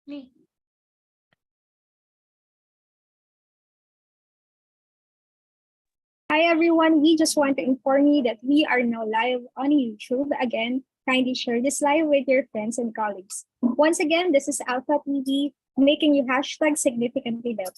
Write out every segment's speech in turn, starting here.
Me. Hi everyone, we just want to inform you that we are now live on YouTube. Again, kindly share this live with your friends and colleagues. Once again, this is Alpha TV, making you hashtag significantly better.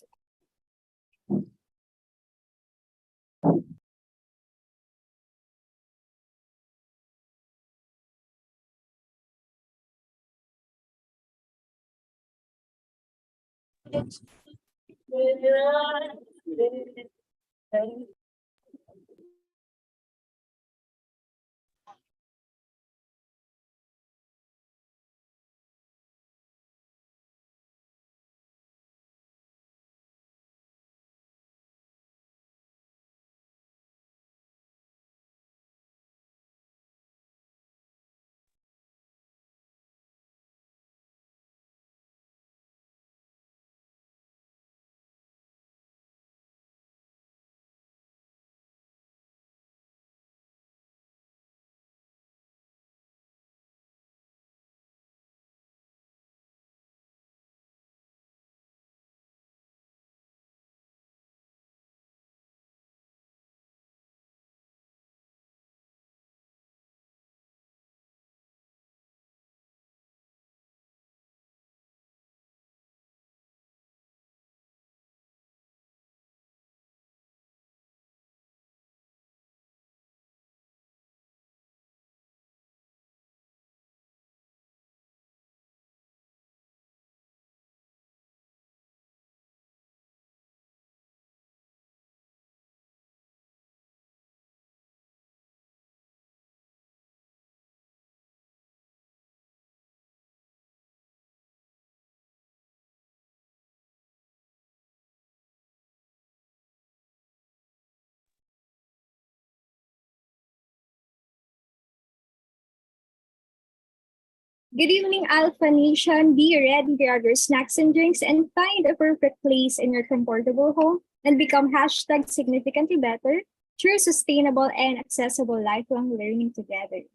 Good evening, Alpha Nation. Be ready, grab your snacks and drinks, and find a perfect place in your comfortable home and become hashtag significantly better through sustainable and accessible lifelong learning together.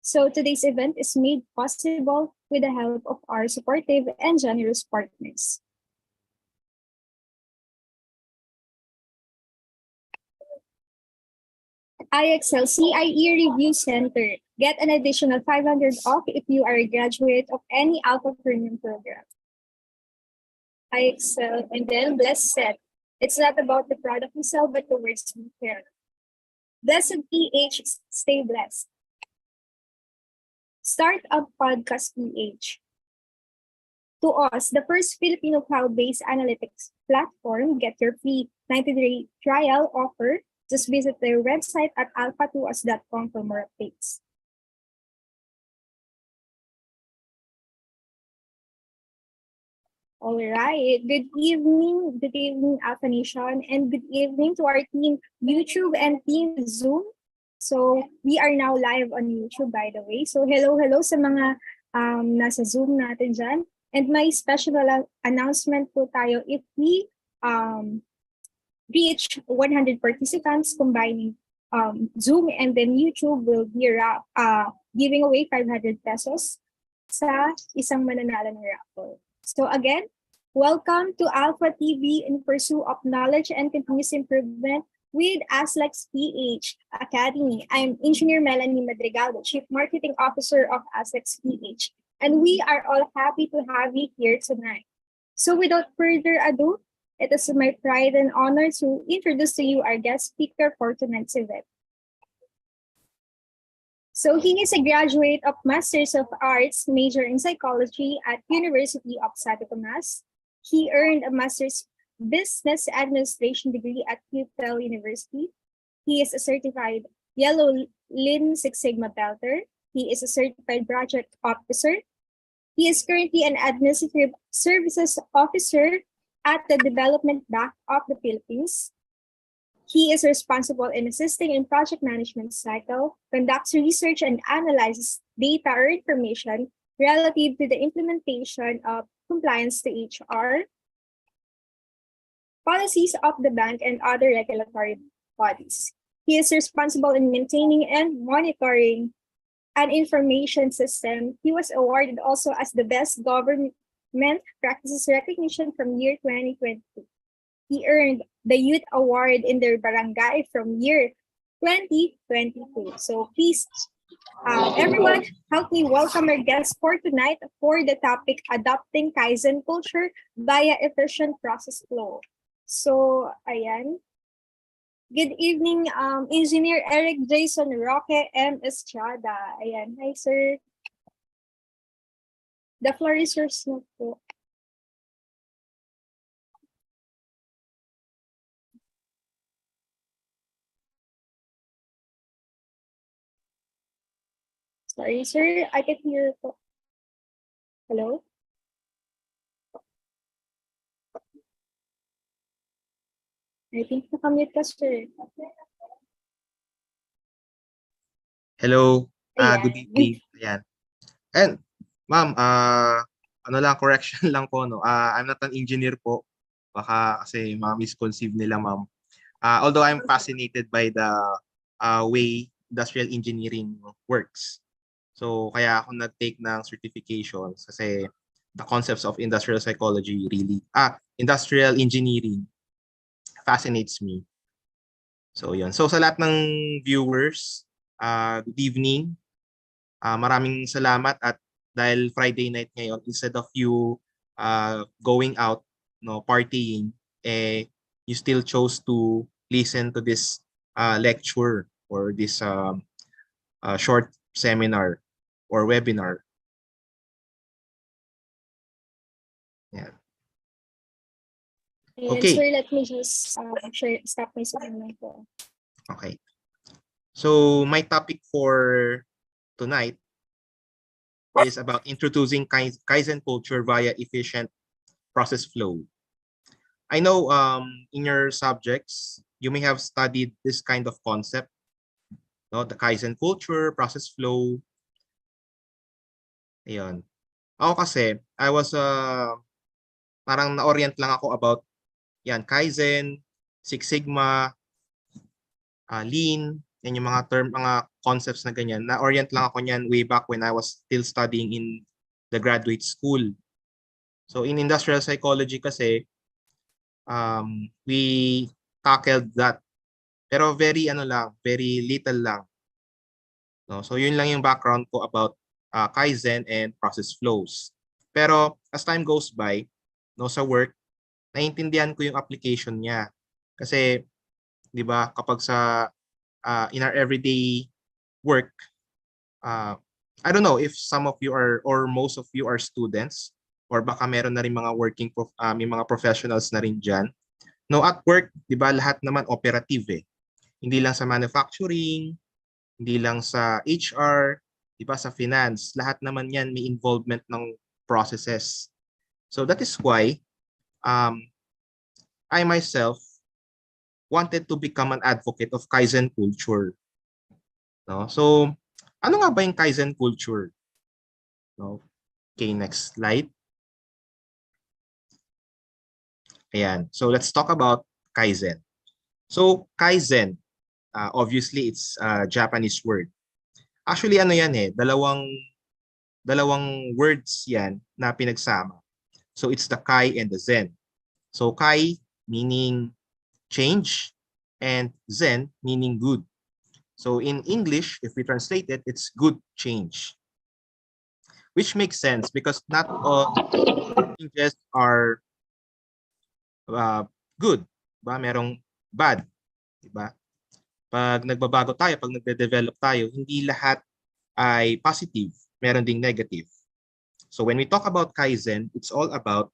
So today's event is made possible with the help of our supportive and generous partners. IXL CIE Review Center. Get an additional 500 off if you are a graduate of any Alpha Premium program. IXL and then Blessed said, it's not about the product we sell, but the words we share. Blessed PH, stay blessed. Startup Podcast PH. To us, the first Filipino cloud-based analytics platform, get your free 90-day trial offer. Just visit their website at alpha2us.com for more updates. All right. Good evening, Alpha Nation, and good evening to our team YouTube and team Zoom. So we are now live on YouTube, by the way. So hello sa mga nasa Zoom natin dyan. And may special announcement po tayo if we reach 100 participants combining Zoom and then YouTube will be giving away 500 pesos sa isang mananalo ng raffle. So again, welcome to Alpha TV in pursuit of knowledge and continuous improvement with ASLEX PH Academy. I'm Engineer Melanie Madrigal, the Chief Marketing Officer of ASLEX PH, and we are all happy to have you here tonight. So without further ado, it is my pride and honor to introduce to you our guest speaker for tonight's event. So he is a graduate of Masters of Arts major in Psychology at University of Santo Tomas. He earned a Master's Business Administration degree at UPEL University. He is a certified Yellow Lean Six Sigma Belter. He is a certified project officer. He is currently an administrative services officer at the Development Bank of the Philippines. He is responsible in assisting in project management cycle, conducts research and analyzes data or information relative to the implementation of compliance to HR, policies of the bank and other regulatory bodies. He is responsible in maintaining and monitoring an information system. He was awarded also as the best government practices recognition from year 2022. He earned the Youth Award in their barangay from year 2022. So please, everyone, help me welcome our guest for tonight for the topic Adopting Kaizen Culture via Efficient Process Flow. So, ayan. Good evening, Engineer Eric Jason Roque M. Estrada. Ayan. Hi, sir. The floor is yours na po. Sorry, sir. I can hear po. Hello? I think nakamute ka, sir. Hello. Ayan. Good evening. Ayan. And ma'am, ano lang, correction lang po, no. I'm not an engineer po. Baka kasi misconceive nila, ma'am. Although I'm fascinated by the way industrial engineering works. So kaya ako nag-take ng certifications kasi the concepts of industrial psychology really, industrial engineering fascinates me. So yun. So sa lahat ng viewers, good evening. Maraming salamat at dahil Friday night ngayon, instead of you going out, no, partying, you still chose to listen to this lecture or this short seminar or webinar. Yeah. Okay. Sir, let me just stop my screen po. Okay. So my topic for tonight is about introducing Kaizen culture via efficient process flow. I know in your subjects, you may have studied this kind of concept, no? The Kaizen culture, process flow. Ayun. Ako kasi, I was, parang na-orient lang ako about yan, Kaizen, Six Sigma, Lean, yan yung mga term, mga concepts na ganyan. Na-orient lang ako niyan way back when I was still studying in the graduate school. So in industrial psychology kasi, we tackled that. Pero very very little lang. No? So yun lang yung background ko about Kaizen and process flows. Pero as time goes by, no, sa work, naiintindihan ko yung application niya. Kasi 'di ba, kapag sa in our everyday work, I don't know if some of you are or most of you are students or baka meron na rin mga may mga professionals na rin diyan. No, at work, 'di ba, lahat naman operative eh. Hindi lang sa manufacturing, hindi lang sa HR, 'di ba, sa finance, lahat naman 'yan may involvement ng processes. So that is why I myself wanted to become an advocate of Kaizen culture. No? So ano nga ba yung Kaizen culture? No? Okay, next slide. Ayan. So let's talk about Kaizen. So Kaizen, obviously it's a Japanese word. Actually ano yan eh, dalawang words yan na pinagsama. So it's the Kai and the Zen. So Kai meaning change and Zen meaning good. So in English, if we translate it, it's good change. Which makes sense because not all changes are good. Diba? Merong bad. Diba? Pag nagbabago tayo, pag nagde-develop tayo, hindi lahat ay positive. Meron ding negative. So when we talk about Kaizen, it's all about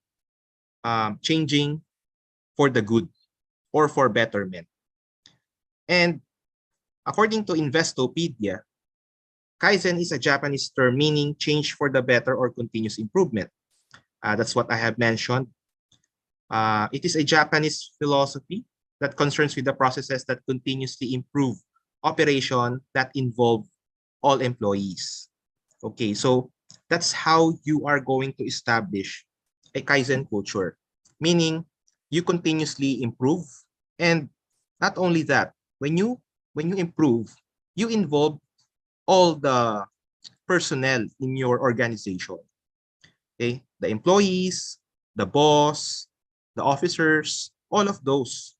changing for the good or for betterment. And according to Investopedia, Kaizen is a Japanese term meaning change for the better or continuous improvement. That's what I have mentioned. It is a Japanese philosophy that concerns with the processes that continuously improve operation that involve all employees. Okay, so that's how you are going to establish a Kaizen culture, meaning you continuously improve, and not only that, when you improve, you involve all the personnel in your organization. Okay, the employees, the boss, the officers, all of those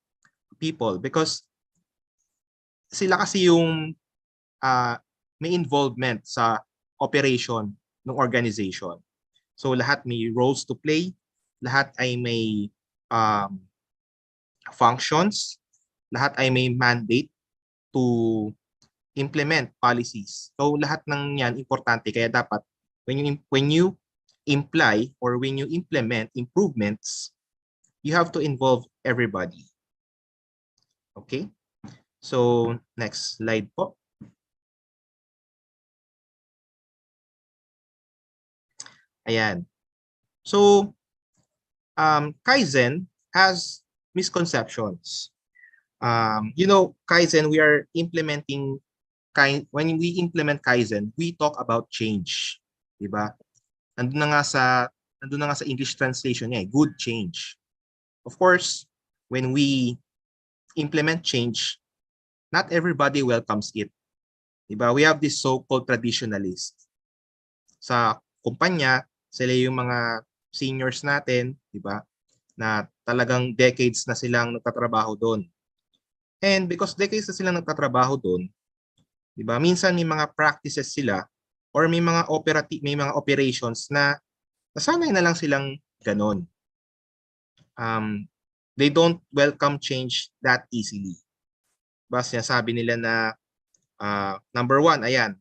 people, because sila kasi yung may involvement sa operation ng organization. So lahat may roles to play, lahat ay may um, functions, lahat ay may mandate to implement policies. So lahat ng yan importante, kaya dapat when you imply or when you implement improvements, you have to involve everybody. Okay? So next slide po. Ayan. So Kaizen has misconceptions. Kaizen, we are implementing when we implement Kaizen, we talk about change, 'di ba? Nandun na nga sa English translation niya, good change. Of course, when we implement change, not everybody welcomes it. 'Di ba? We have this so-called traditionalists. Sa kumpanya, sila yung mga seniors natin, 'di ba? Na talagang decades na silang nagtatrabaho doon. And because decades na silang nagtatrabaho doon, 'di ba? Minsan may mga practices sila or may mga operations na nasanay na lang silang ganon. They don't welcome change that easily. Diba? Sinasabi nila na number one, ayan,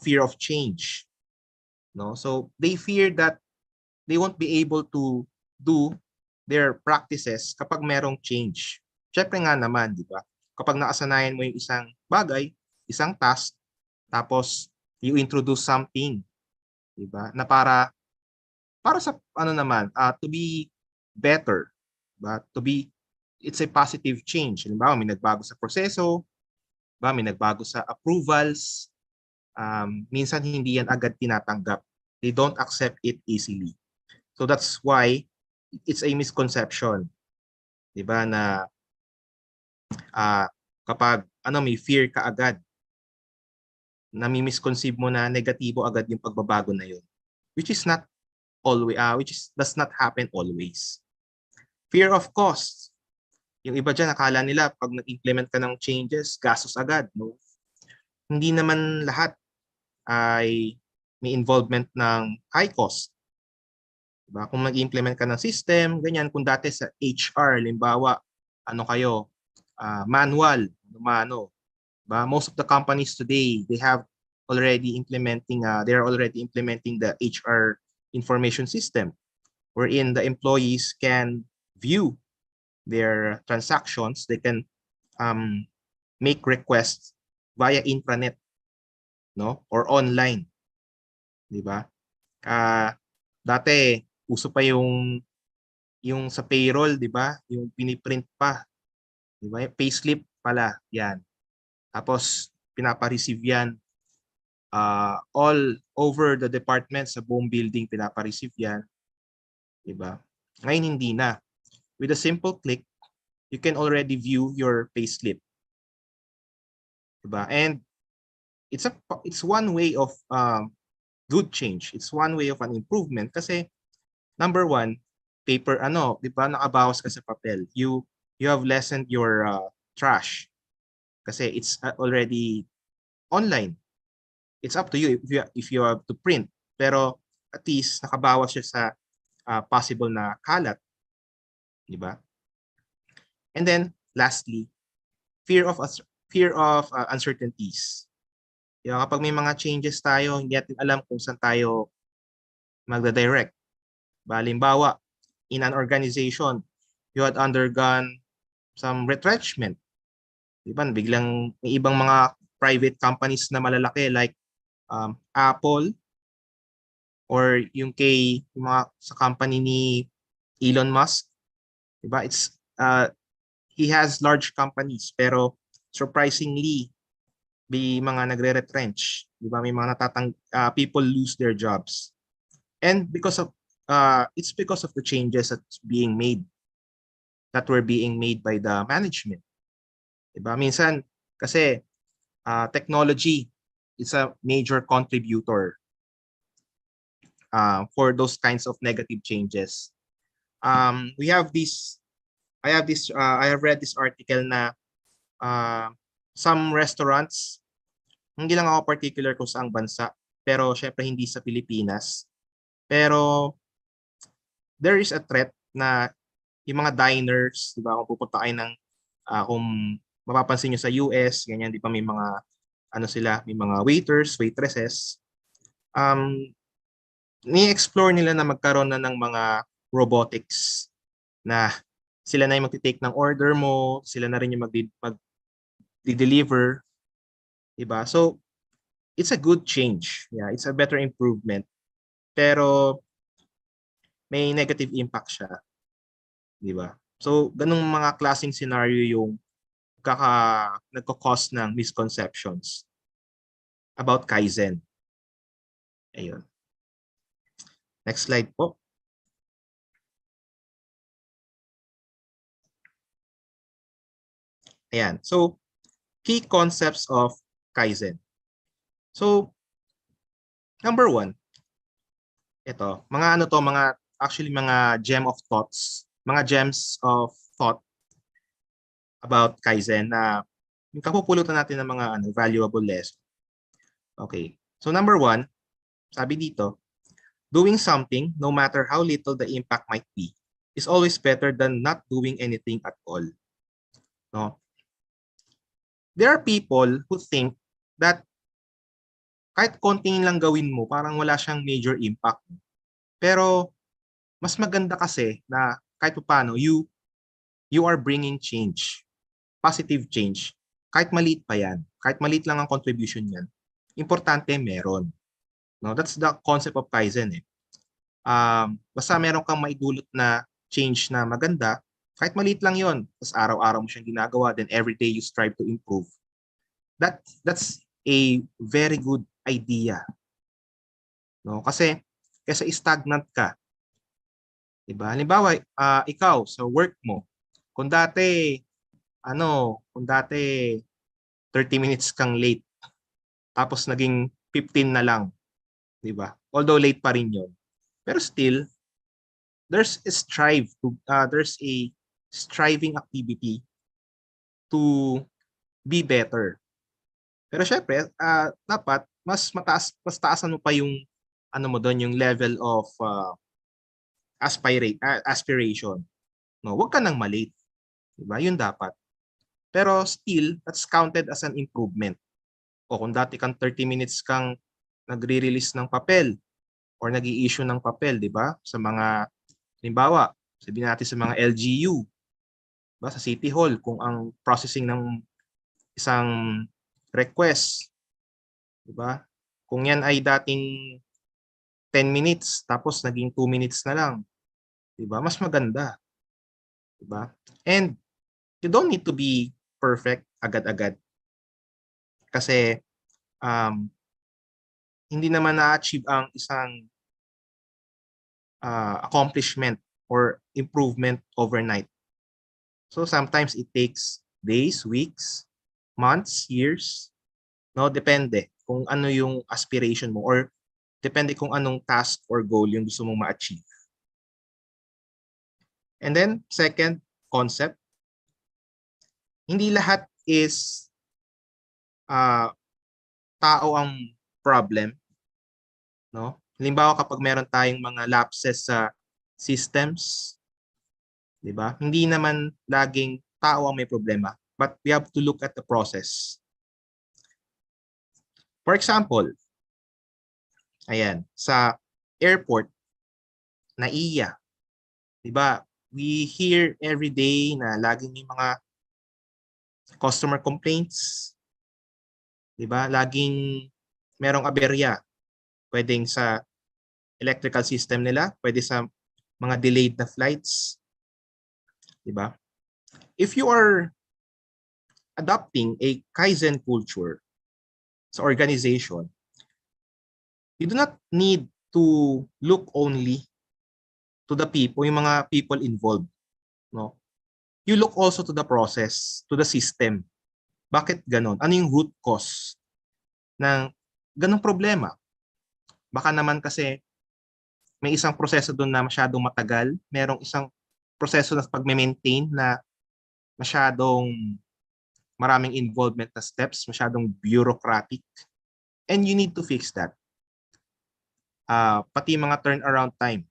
fear of change. No? So they fear that they won't be able to do their practices kapag merong change. Syempre nga naman, di ba? Kapag nakasanayan mo yung isang bagay, isang task, tapos you introduce something, di ba? Na para sa to be better, but it's a positive change. Halimbawa, may nagbago sa proseso, ba, may nagbago sa approvals, minsan hindi yan agad tinatanggap. They don't accept it easily. So that's why it's a misconception, 'di ba, na kapag may fear ka agad, nami-misconceive mo na negatibo agad yung pagbabago na yun, which is not always does not happen always. Fear of cost. Yung iba dyan, akala nila pag nag-implement ka ng changes, gastos agad, no? Hindi naman lahat ay may involvement ng high cost. Diba? Kung mag-implement ka ng system, ganyan, kung dati sa HR, limbawa, manual, diba? Most of the companies today, they're already implementing the HR information system, wherein the employees can view their transactions. They can make requests via intranet, no, or online, di ba? Dati uso pa yung sa payroll, di ba? Yung piniprint pa, di ba? Payslip pala, yan. Tapos pinapa-receive yan all over the department, sa buong building pinapa-receive yan, di ba? Ngayon hindi na. With a simple click, you can already view your payslip. Diba? And it's one way of good change. It's one way of an improvement kasi number one, paper di ba, nakabawas ka sa papel. You have lessened your trash kasi it's already online. It's up to you if you have to print, pero at least nakabawas siya sa possible na kalat. Diba? And then lastly, fear of uncertainties. Kapag may mga changes tayo, hindi natin alam kung saan tayo magda-direct. Halimbawa, in an organization, you had undergone some retrenchment. Diba? Biglang may ibang mga private companies na malalaki like Apple or yung sa company ni Elon Musk. Diba? He has large companies pero surprisingly may mga nagre-retrench, di ba? May mga people lose their jobs. And it's because of the changes that were being made by the management. Di ba? Minsan kasi technology is a major contributor for those kinds of negative changes. We have this, I have read this article na some restaurants, hindi lang ako particular kung saang bansa, pero syempre hindi sa Pilipinas. Pero there is a threat na yung mga diners, di ba, kung pupunta kayo ng, kung mapapansin nyo sa US, ganyan, di ba may mga, ano sila, may mga waiters, waitresses, ni-explore nila na magkaroon na ng mga robotics na sila na yung magti-take ng order mo, sila na rin yung mag-deliver, diba? So, it's a good change. Yeah, it's a better improvement. Pero may negative impact siya, diba? So, ganung mga klaseng scenario yung nagko-cause ng misconceptions about Kaizen. Ayun. Next slide po. Ayan. So, key concepts of Kaizen. So, number one, ito, mga ano to, actually mga gem of thoughts, mga gems of thought about Kaizen na yung kapupulutan natin ng mga valuable lesson. Okay. So, number one, sabi dito, doing something, no matter how little the impact might be, is always better than not doing anything at all. No? There are people who think that kahit konting lang gawin mo, parang wala siyang major impact. Pero mas maganda kasi na kahit paano, you are bringing change, positive change. Kahit maliit pa yan, kahit maliit lang ang contribution yan, importante meron. No, that's the concept of Kaizen eh. Basta meron kang maidulot na change na maganda, kahit maliit lang yon, tapos araw-araw mo siyang ginagawa, then every day you strive to improve. That's a very good idea. No, kasi stagnant ka. Diba? Halimbawa, ikaw sa work mo, kung dati 30 minutes kang late, tapos naging 15 na lang, diba? Although late pa rin 'yon. Pero still, there's a striving activity to be better. Pero syempre, dapat mas taasan mo pa yung mo doon, yung level of aspiration. No, wag ka nang malate. Diba? Yun dapat. Pero still, that's counted as an improvement. O kung dati kang 30 minutes kang nagre-release ng papel or nag-i-issue ng papel, di ba? Sa mga, halimbawa, sabihin natin sa mga LGU, ba, sa City Hall, kung ang processing ng isang request, di ba? Kung yan ay dating 10 minutes, tapos naging 2 minutes na lang, di ba? Mas maganda. Di ba? And you don't need to be perfect agad-agad. Kasi hindi naman na-achieve ang isang accomplishment or improvement overnight. So sometimes it takes days, weeks, months, years. No, depende kung ano yung aspiration mo or depende kung anong task or goal yung gusto mong ma-achieve. And then second concept, hindi lahat is tao ang problem, no? Halimbawa kapag meron tayong mga lapses sa systems, 'di ba? Hindi naman laging tao ang may problema, but we have to look at the process. For example, ayan, sa airport, NAIA, 'di ba? We hear every day na laging may mga customer complaints, 'di ba? Laging merong aberya. Pwedeng sa electrical system nila, pwede sa mga delayed na flights, 'di ba? If you are adopting a Kaizen culture sa organization, you do not need to look only to the people, yung mga people involved, no? You look also to the process, to the system. Bakit ganon? Ano yung root cause ng ganong problema? Baka naman kasi may isang proseso doon na masyadong matagal, merong isang proseso na pag-maintain na masyadong maraming involvement na steps, masyadong bureaucratic, and you need to fix that. Pati mga turnaround time,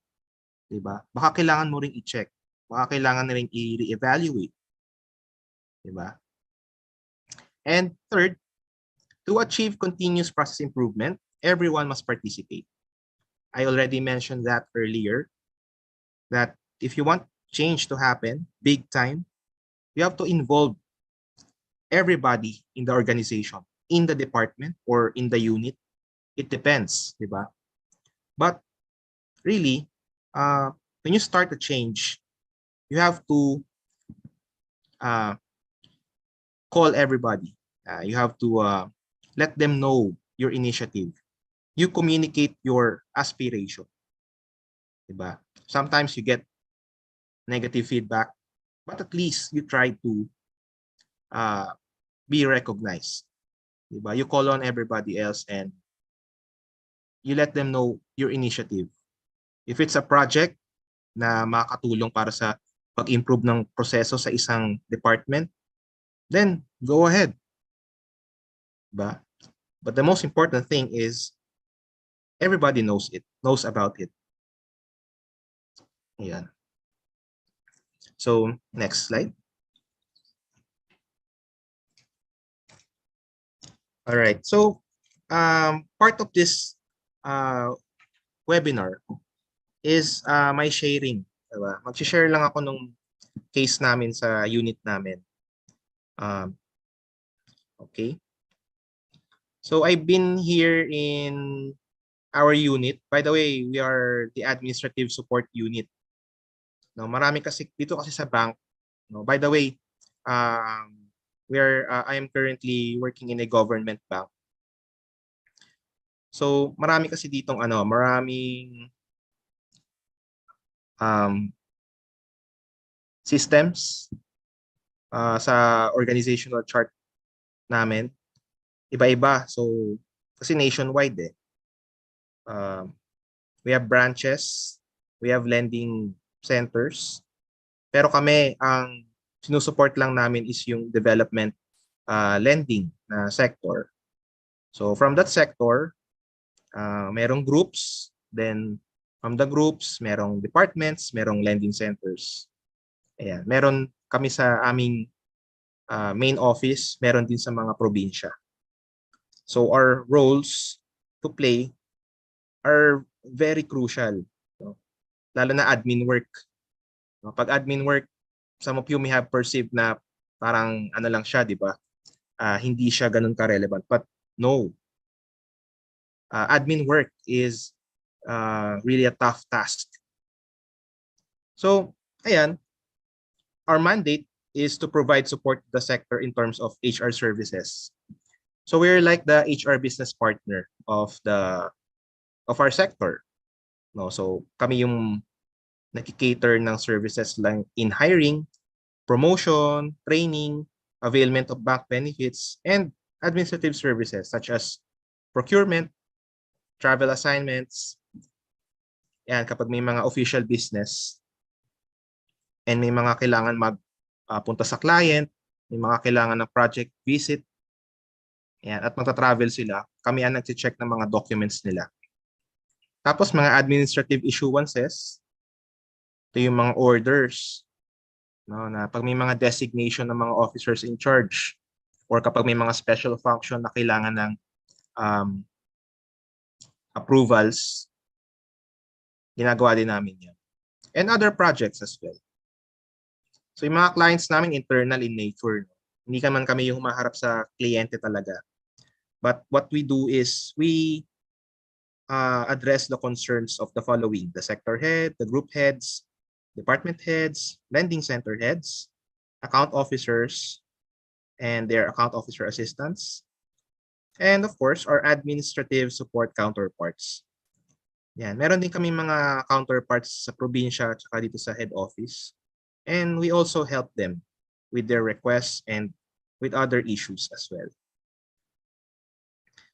di ba? Baka kailangan mo ring i-check, baka kailangan na rin i-reevaluate, di ba? And third, to achieve continuous process improvement, everyone must participate. I already mentioned that earlier, that if you want change to happen big time, you have to involve everybody in the organization, in the department or in the unit. It depends, di ba? But really, when you start a change, you have to call everybody. You have to let them know your initiative. You communicate your aspiration. Diba? Sometimes you get negative feedback, but at least you try to be recognized. Diba? You call on everybody else and you let them know your initiative. If it's a project na makakatulong para sa pag-improve ng proseso sa isang department, then go ahead. Diba? But the most important thing is everybody knows about it. Ayan. So, next slide. All right. So, part of this webinar is my sharing. Diba? Mag-share lang ako nung case namin sa unit namin. Okay. So, I've been here in our unit. By the way, we are the administrative support unit. No, marami kasi dito kasi sa bank. No, by the way, I am currently working in a government bank. So, marami kasi ditong maraming systems sa organizational chart namin. Iba-iba. So, kasi nationwide eh. We have branches, we have lending centers. Pero kami, ang sinusuport lang namin is yung development lending na sector. So from that sector, merong groups, then from the groups, merong departments, merong lending centers. Ayan. Meron kami sa aming main office, meron din sa mga probinsya. So our roles to play are very crucial. No? Lalo na admin work. No? Pag admin work, some of you may have perceived na parang lang siya, di ba? Hindi siya ganun ka-relevant. But no. Admin work is really a tough task. So, ayan. Our mandate is to provide support to the sector in terms of HR services. So we're like the HR business partner of our sector. No, so kami yung nakikater ng services lang in hiring, promotion, training, availment of bank benefits, and administrative services such as procurement, travel assignments. Yan, kapag may mga official business and may mga kailangan magpunta sa client, may mga kailangan ng project visit, yan, at magta-travel sila, kami ang nag-check ng mga documents nila. Tapos mga administrative issuances, ito yung mga orders, no, na pag may mga designation ng mga officers in charge or kapag may mga special function na kailangan ng approvals, ginagawa din namin yan. And other projects as well. So yung mga clients namin internal in nature. Hindi naman kami yung humaharap sa kliyente talaga. But what we do is we address the concerns of the following: the sector head, the group heads, department heads, lending center heads, account officers, and their account officer assistants, and of course, our administrative support counterparts. Yan. Meron din kami mga counterparts sa probinsya at saka dito sa head office. And we also help them with their requests and with other issues as well.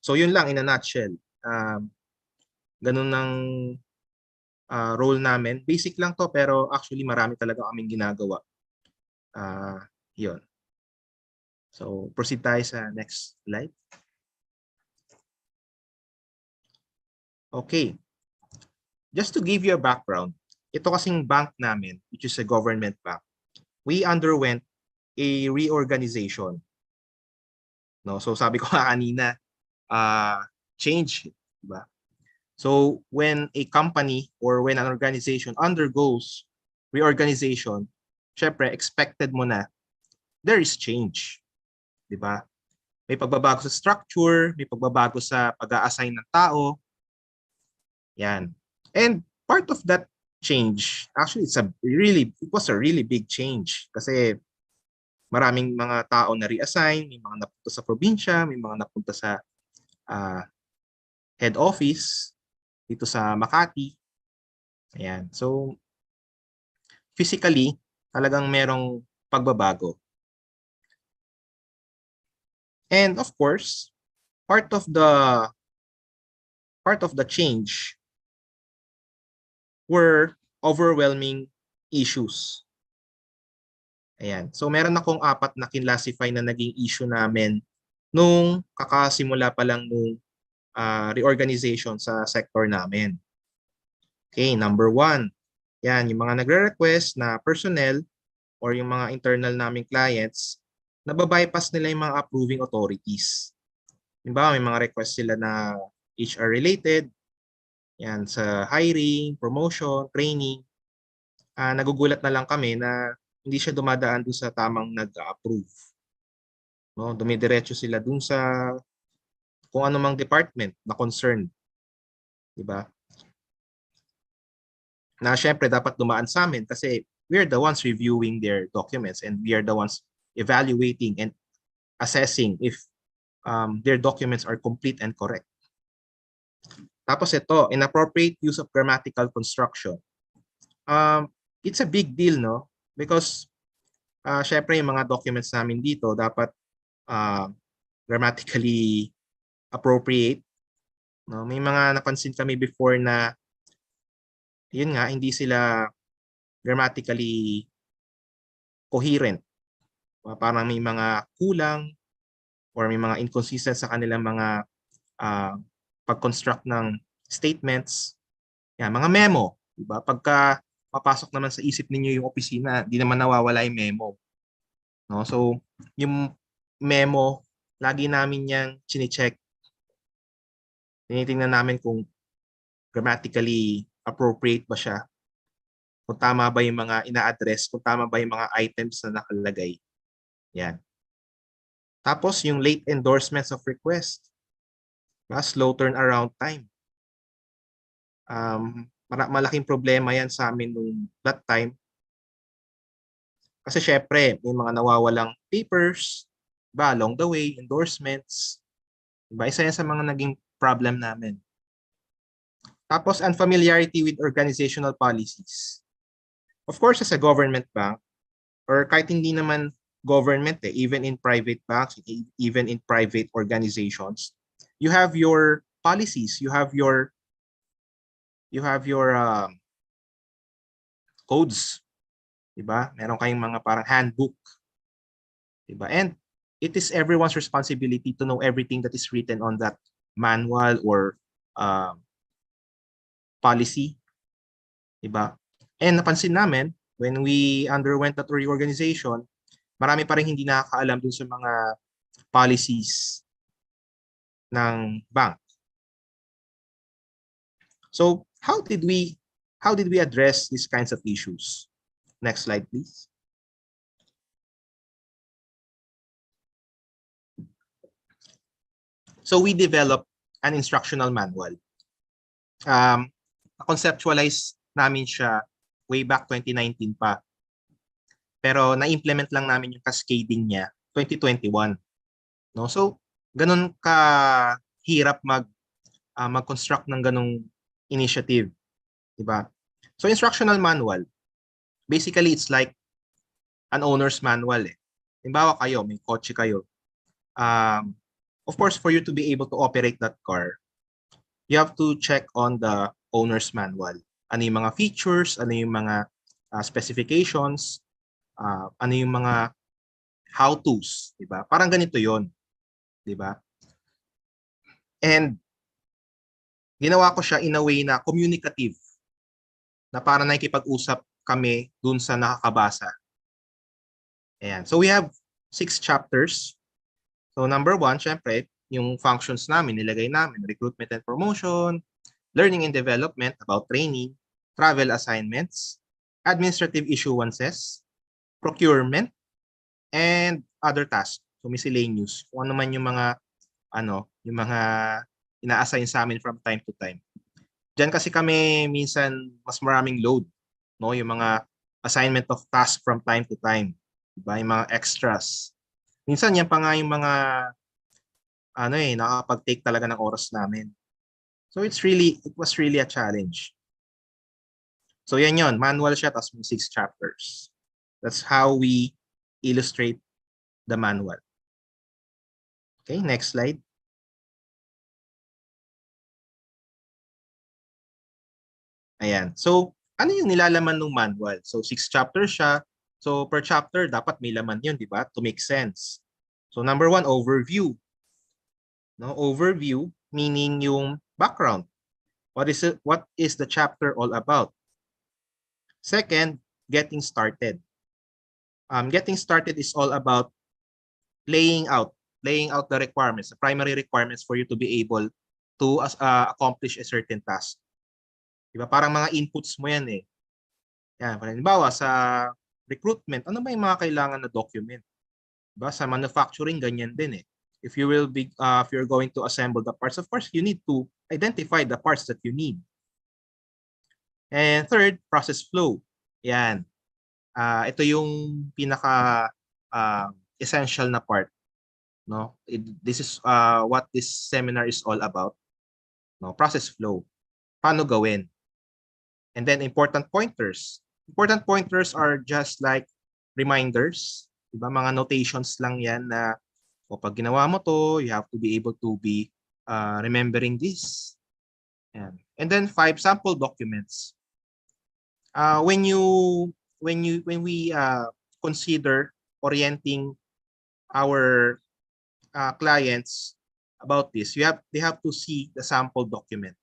So yun lang in a nutshell. Ganun ng role namin. Basic lang to pero actually marami talaga kaming ginagawa. Yun. So proceed tayo sa next slide. Okay. Just to give you a background, ito kasing bank namin, which is a government bank, we underwent a reorganization. No? So sabi ko kanina, change. Diba? So when a company or when an organization undergoes reorganization, syempre expected mo na there is change. Diba? May pagbabago sa structure, may pagbabago sa pag-a-assign ng tao. Yan. And part of that change, actually it was a really big change kasi maraming mga tao na reassign, may mga napunta sa probinsya, may mga napunta sa head office dito sa Makati. Ayan. So physically, talagang merong pagbabago. And of course, part of the change were overwhelming issues. Ayan. So meron akong 4 na kinlassify na naging issue namin nung kakasimula pa lang nung reorganization sa sector namin. Okay, number 1. Yan, yung mga nagre-request na personnel or yung mga internal naming clients, nababypass nila yung mga approving authorities. Diba, may mga request sila na HR related, yan, sa hiring, promotion, training. Nagugulat na lang kami na hindi siya dumadaan doon sa tamang nag-approve. No, dumidiretso sila doon sa kung ano mang department na concerned. Diba? Na syempre dapat dumaan sa amin kasi we are the ones reviewing their documents and we are the ones evaluating and assessing if their documents are complete and correct. Tapos ito, inappropriate use of grammatical construction. It's a big deal, no? Because syempre yung mga documents namin dito dapat grammatically appropriate. No? May mga napansin kami before na yun nga, hindi sila grammatically coherent. Parang may mga kulang or may mga inconsistent sa kanilang mga pag-construct ng statements. Yan, mga memo. Diba? Pagka papasok naman sa isip ninyo yung opisina, di naman nawawala yung memo. No? So, yung memo, lagi namin yang chine-check. Tinitingnan namin kung grammatically appropriate ba siya. Kung tama ba yung mga ina-address, kung tama ba yung mga items na nakalagay. Yan. Tapos yung late endorsements of request. Slow turnaround time. Malaking problema yan sa amin nung that time. Kasi syempre, may mga nawawalang papers, diba, along the way, endorsements. Diba? Isa yan sa mga naging problem namin. Tapos, unfamiliarity with organizational policies. Of course, as a government bank, or kahit hindi naman government, even in private banks, even in private organizations, you have your policies, you have your codes, diba? Meron kayong mga parang handbook, diba? And it is everyone's responsibility to know everything that is written on that manual or policy, diba? And napansin namin when we underwent that reorganization, marami pa rin hindi nakakaalam dun sa mga policies ng bank. So, how did we address these kinds of issues? Next slide, please. So, we developed an instructional manual. Conceptualize namin siya way back 2019 pa. Pero na-implement lang namin yung cascading niya 2021. No? So, ganun ka hirap mag-construct ng ganung initiative, 'di ba? So, instructional manual, basically it's like an owner's manual eh. Halimbawa kayo, may kotse kayo. Of course, for you to be able to operate that car, you have to check on the owner's manual. Ano yung mga features, ano yung mga specifications, ano yung mga how-tos, di ba? Parang ganito 'yon, di ba? And ginawa ko siya in a way na communicative, na para nakikipag-usap kami dun sa nakakabasa. Ayan. So we have 6 chapters. So number 1, syempre, yung functions namin, nilagay namin, recruitment and promotion, learning and development about training, travel assignments, administrative issuances, procurement, and other tasks. So miscellaneous. Kung ano man yung mga ina-assign sa amin from time to time. Diyan kasi kami minsan mas maraming load, no? Yung mga assignment of task from time to time, diba? Yung mga extras. Minsan yan pa nga yung mga nakakapag-take talaga ng oras namin. So it was really a challenge. So yan yon, manual siya tapos may 6 chapters. That's how we illustrate the manual. Okay, next slide. Ayan. So, ano yung nilalaman ng manual? So, 6 chapters siya. So, per chapter, dapat may laman yun, di ba? To make sense. So, number 1, overview. No, overview, meaning yung background. What is the chapter all about? Second, getting started. Getting started is all about laying out the requirements, the primary requirements for you to be able to accomplish a certain task. Diba? Parang mga inputs mo yan eh. Yan, halimbawa sa recruitment, ano ba yung mga kailangan na document? Diba? Sa manufacturing, ganyan din eh. If you're going to assemble the parts, of course, you need to identify the parts that you need. And third, process flow. Yan. Ito yung pinaka essential na part. No? This is what this seminar is all about. No? Process flow. Paano gawin? And then important pointers. Important pointers are just like reminders. Diba? Mga notations lang yan na pag ginawa mo to, you have to be able to be remembering this. Yan. And then 5 sample documents. When we consider orienting our clients about this, they have to see the sample document.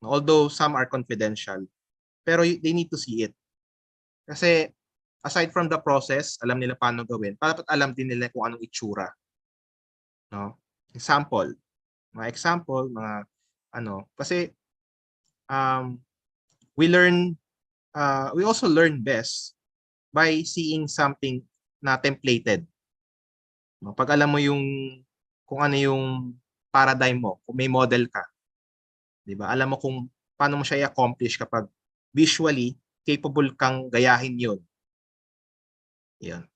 Although some are confidential, pero they need to see it. Kasi aside from the process, alam nila paano gawin, dapat alam din nila kung anong itsura. No? Example, kasi we also learn best by seeing something na templated. No? Pag alam mo kung ano yung paradigm mo, kung may model ka, 'di ba? Alam mo kung paano mo siya i-accomplish kapag visually capable kang gayahin 'yon. 'Yan.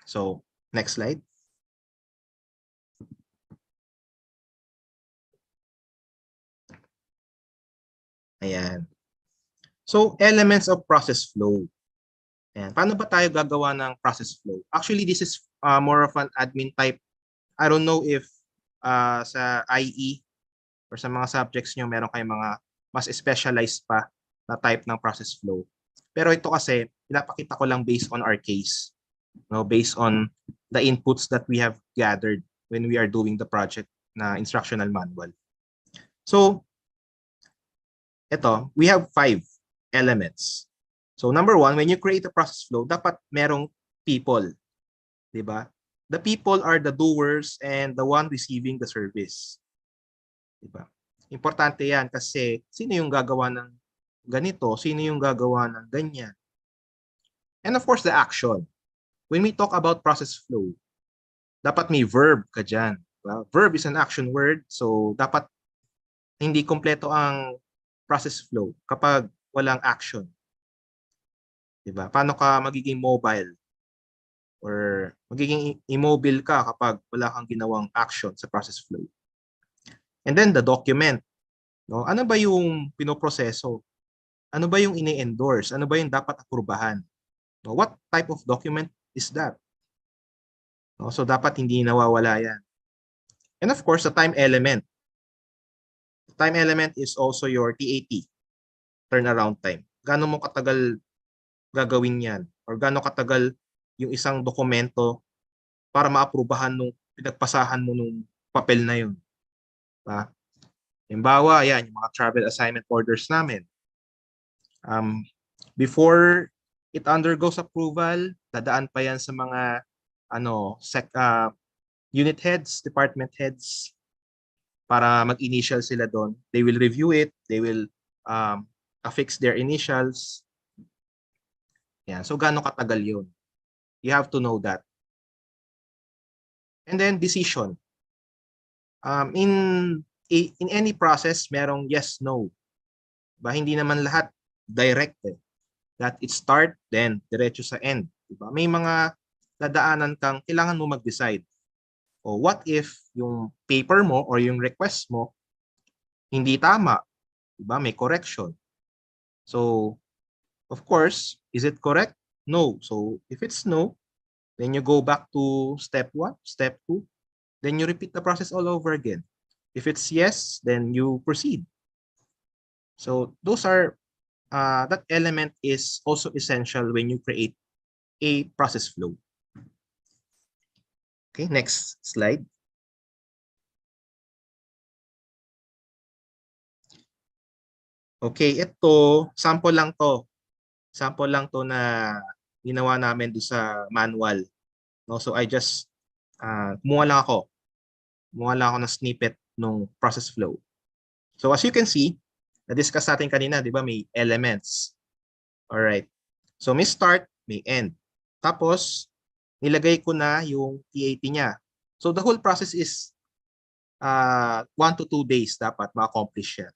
So, next slide. Ayan. So, elements of process flow. Ayan. Paano ba tayo gagawa ng process flow? Actually, this is more of an admin type. I don't know if sa IE or sa mga subjects nyo, meron kayong mga mas specialized pa na type ng process flow. Pero ito kasi, pinapakita ko lang based on our case. No? Based on the inputs that we have gathered when we are doing the project na instructional manual. So, ito, we have 5 elements. So number 1, when you create a process flow, dapat merong people. Diba? The people are the doers and the one receiving the service. Diba? Importante yan kasi sino yung gagawa ng ganito, sino yung gagawa ng ganyan. And of course, the action. When we talk about process flow, dapat may verb ka dyan. Diba? Verb is an action word, so dapat hindi kompleto ang process flow kapag walang action. Diba? Paano ka magiging mobile or magiging immobile ka kapag wala kang ginawang action sa process flow. And then the document. No? Ano ba yung pinoproseso? Ano ba yung ini-endorse? Ano ba yung dapat aprubahan? No? What type of document is that? No? So dapat hindi nawawala yan. And of course, the time element. The time element is also your TAT. turnaround time. Gaano mo katagal gagawin yan? Or gaano katagal yung isang dokumento para maaprubahan nung pinagpasahan mo nung papel na yun? Diba? Halimbawa, yan, yung mga travel assignment orders namin. Before it undergoes approval, dadaan pa yan sa mga unit heads, department heads, para mag-initial sila doon. They will review it, they will affix their initials. Yan. So, gaano katagal yun? You have to know that. And then, decision. In any process, merong yes, no. Hindi naman lahat direct eh. That it start, then diretso sa end. Diba? May mga dadaanan kang kailangan mo mag-decide. O what if yung paper mo or yung request mo hindi tama? Diba? May correction. So, of course, is it correct? No. So, if it's no, then you go back to step 1, step 2, then you repeat the process all over again. If it's yes, then you proceed. So, those are that element is also essential when you create a process flow. Okay, next slide. Okay, ito, sample lang to. Sample lang to na ginawa namin doon sa manual. No? So I just, kumuha lang ako ng snippet ng process flow. So as you can see, na-discuss natin kanina, di ba, may elements. Alright. So may start, may end. Tapos, nilagay ko na yung TAT niya. So the whole process is 1 to 2 days dapat ma-accomplish yan.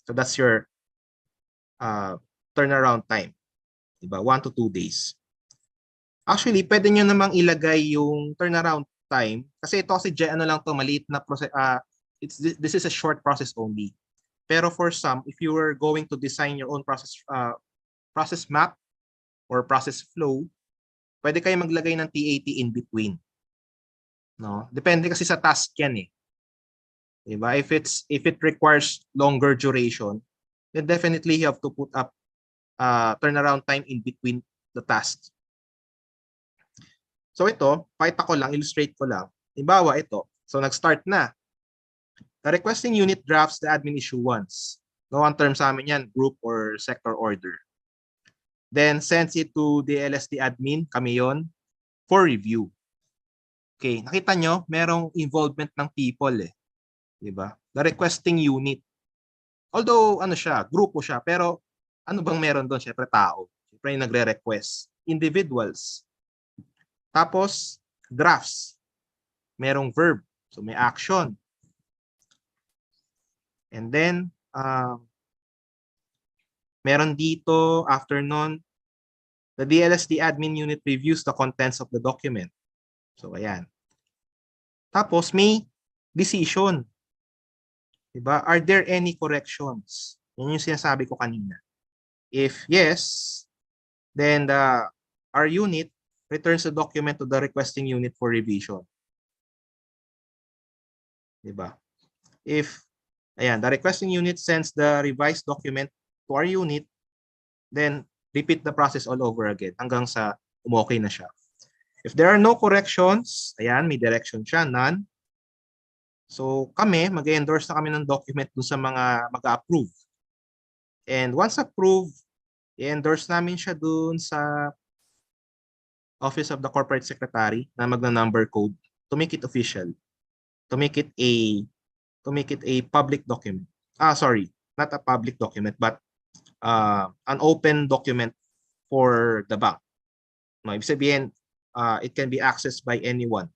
So that's your turnaround time. Diba? 1 to 2 days. Actually, pwede nyo namang ilagay yung turnaround time. Kasi ito kasi ano lang to, maliit na process. This is a short process only. Pero for some, if you were going to design your own process map or process flow, pwede kayo maglagay ng TAT in between. No? Depende kasi sa task yan eh. Diba? If it requires longer duration, then definitely you have to put up turnaround time in between the tasks. So ito, pakita ko lang, illustrate ko lang. Halimbawa ito, so nag-start na. The requesting unit drafts the admin issue once. No, ang term sa amin yan, group or sector order. Then sends it to the LSD admin, kami yon, for review. Okay, nakita nyo, merong involvement ng people eh. Diba? The requesting unit. Although, ano siya, grupo siya, pero ano bang meron doon? Siyempre tao. Siyempre yung nagre-request. Individuals. Tapos, drafts. Merong verb. So, may action. And then, meron dito, after nun, the DLSD admin unit reviews the contents of the document. So, ayan. Tapos, may decision. Diba? Are there any corrections? Yan yung sinasabi ko kanina. If yes, then our unit returns the document to the requesting unit for revision. Diba? If, ayan, the requesting unit sends the revised document to our unit, then repeat the process all over again hanggang sa umokay na siya. If there are no corrections, ayan, may direction siya, none. So kami, mag-endorse na kami ng document dun sa mga mag-approve. And once approved, i-endorse namin siya dun sa Office of the Corporate Secretary na magna-number code to make it official, to make it a public document. Sorry, not a public document, but an open document for the bank. No, ibig sabihin, it can be accessed by anyone.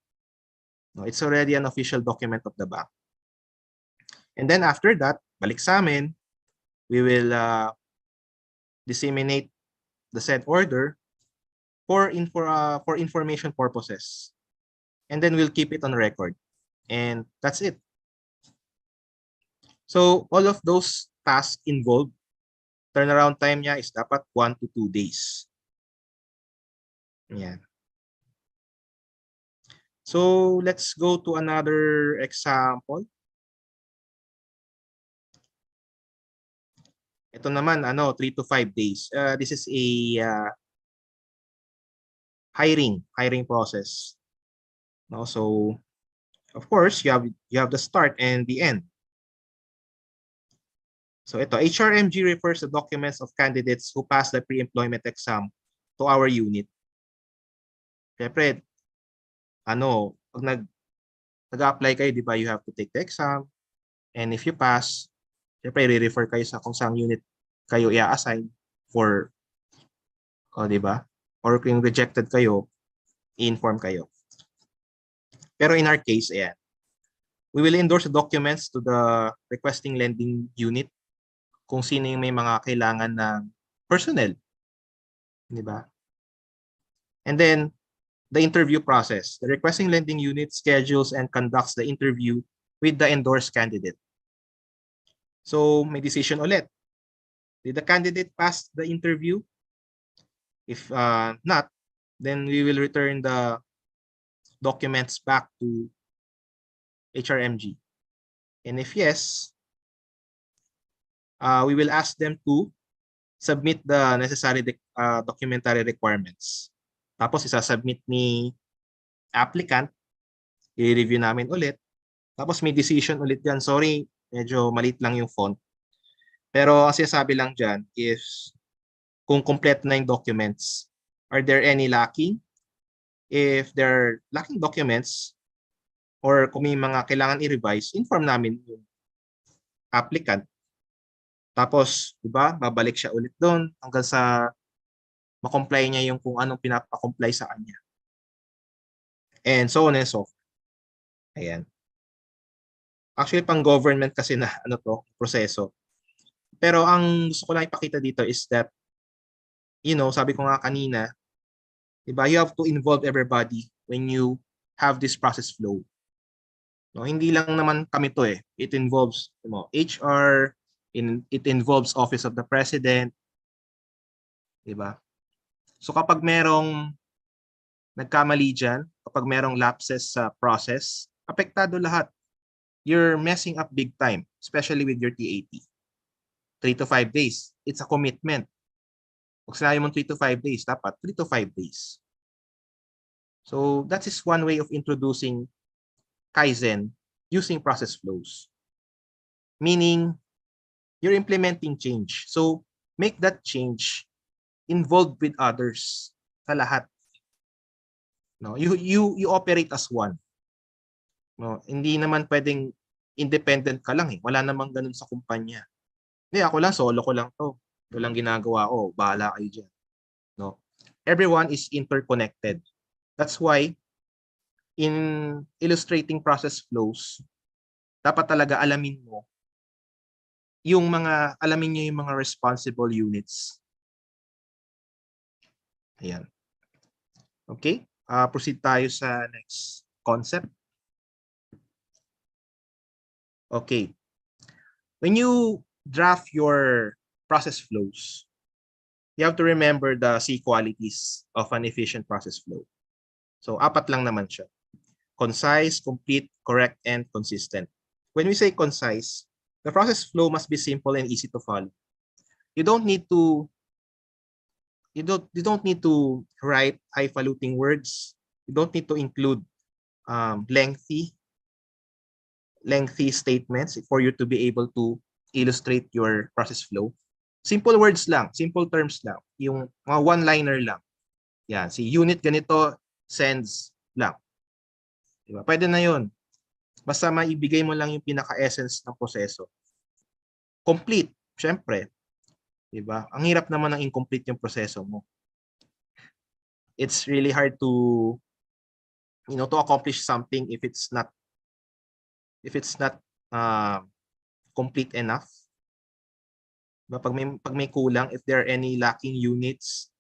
No, it's already an official document of the bank. And then after that, balik sa amin, we will disseminate the said order for information purposes. And then we'll keep it on record. And that's it. So all of those tasks involved, turnaround time niya is dapat 1 to 2 days. Yan. So let's go to another example. Ito naman, 3 to 5 days. This is a hiring process. No? So, of course, you have the start and the end. So ito, HRMG refers to documents of candidates who pass the pre-employment exam to our unit. Siyempre, pag nag-apply kayo, di ba, you have to take the exam. And if you pass, siyempre, re-refer kayo sa kung saan unit kayo i-assign for, di ba? Or kung rejected kayo, i-inform kayo. Pero in our case, ayan, we will endorse the documents to the requesting lending unit kung sino yung may mga kailangan ng personnel. Di ba? And then, the interview process. The requesting lending unit schedules and conducts the interview with the endorsed candidate. So, may decision ulit. Did the candidate pass the interview? If not, then we will return the documents back to HRMG. And if yes, we will ask them to submit the necessary documentary requirements. Tapos isasubmit ni applicant, i-review namin ulit. Tapos may decision ulit dyan. Sorry, medyo maliit lang yung font. Pero ang sinasabi lang dyan is kung complete na yung documents. Are there any lacking? If there are lacking documents or kung may mga kailangan i-revise, inform namin yung applicant. Tapos, di ba, babalik siya ulit doon hanggang sa makomply niya yung kung anong pinapakomply sa kanya. And so on and so forth. Ayan. Actually, pang government kasi na proseso. Pero ang gusto ko lang ipakita dito is that, sabi ko nga kanina, diba, you have to involve everybody when you have this process flow. No, hindi lang naman kami to eh. It involves HR, it involves Office of the President, diba? So kapag merong nagkamali dyan, kapag merong lapses sa process, apektado lahat. You're messing up big time, especially with your TAT. 3 to 5 days. It's a commitment. Kung sinabi mo 3 to 5 days, dapat 3 to 5 days. So that is one way of introducing KAIZEN using process flows. Meaning, you're implementing change. So make that change involved with others sa lahat. No, you operate as one. No, hindi naman pwedeng independent ka lang eh. Wala namang ganun sa kumpanya. Hindi, ako lang, solo ko lang to. Ito lang ginagawa ko, bahala kayo dyan. No? Everyone is interconnected. That's why, in illustrating process flows, dapat talaga alamin niyo yung mga responsible units. Ayan. Okay? Proceed tayo sa next concept. Okay. When you draft your process flows, you have to remember the sequalities of an efficient process flow. So, 4 lang naman siya. Concise, complete, correct, and consistent. When we say concise, the process flow must be simple and easy to follow. You don't need to write highfalutin words. You don't need to include lengthy statements for you to be able to illustrate your process flow. Simple words lang, simple terms lang, yung mga one-liner lang. Yan, si unit ganito, sends lang. Diba? Pwede na yun. Basta maibigay mo lang yung pinaka-essence ng proseso. Complete, syempre. Diba? Ang hirap naman ng incomplete yung proseso mo. It's really hard to accomplish something if it's not complete enough. Diba? Pag may kulang, if there are any lacking units,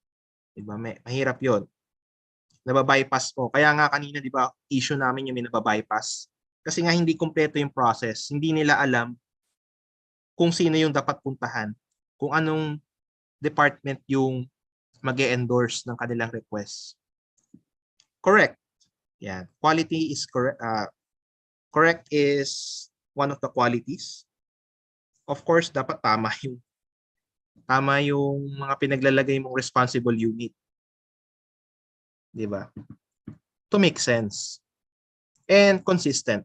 diba? Mahirap yon. Nababypass mo. Kaya nga kanina, di ba, issue namin yung may nababypass. Kasi nga hindi kompleto yung process. Hindi nila alam kung sino yung dapat puntahan, kung anong department yung mag-e-endorse ng kanilang request. Correct. Yan. Quality is correct. Correct is one of the qualities. Of course, dapat tama yung Tama yung mga pinaglalagay mong responsible unit. Di ba? To make sense. And consistent.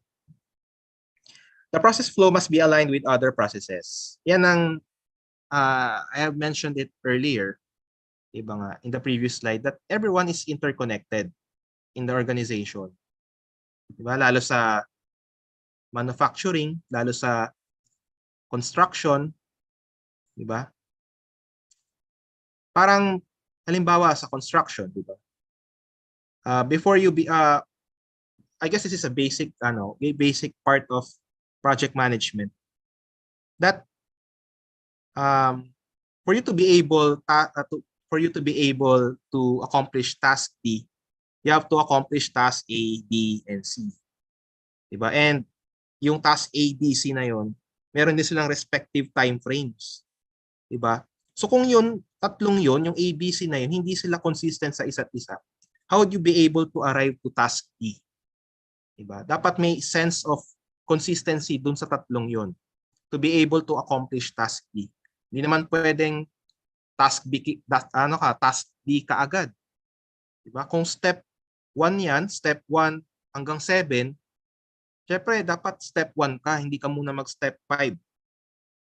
The process flow must be aligned with other processes. Yan ang, I have mentioned it earlier, diba nga, in the previous slide, that everyone is interconnected in the organization. Diba? Lalo sa manufacturing, lalo sa construction, diba? Parang, halimbawa sa construction, diba? Before you be, I guess this is a basic, basic part of project management. That for you to be able to accomplish task D, you have to accomplish task A, B, and C. Diba? And yung task A, B, C na yon, meron din silang respective time frames. Diba? So kung yun, tatlong yun, yung A, B, C na yun, hindi sila consistent sa isa't isa, how would you be able to arrive to task D? Diba? Dapat may sense of consistency dun sa tatlong yun to be able to accomplish task D. Hindi naman pwedeng task B, task D kaagad. Diba? Kung step 1 yan, step 1 hanggang 7, syempre dapat step 1 ka, hindi ka muna mag-step 5.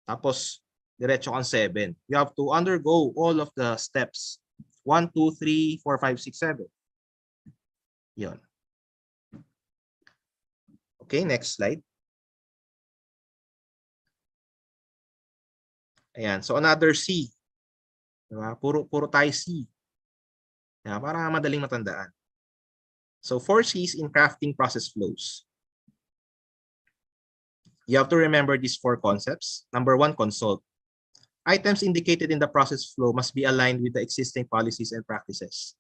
Tapos diretso kang 7. You have to undergo all of the steps. 1, 2, 3, 4, 5, 6, 7. Yun. Okay, next slide. Ayan, so another C. Diba? Puro tayo C. Diba? Para madaling matandaan. So 4 C's in crafting process flows. You have to remember these 4 concepts. Number 1, consult. Items indicated in the process flow must be aligned with the existing policies and practices.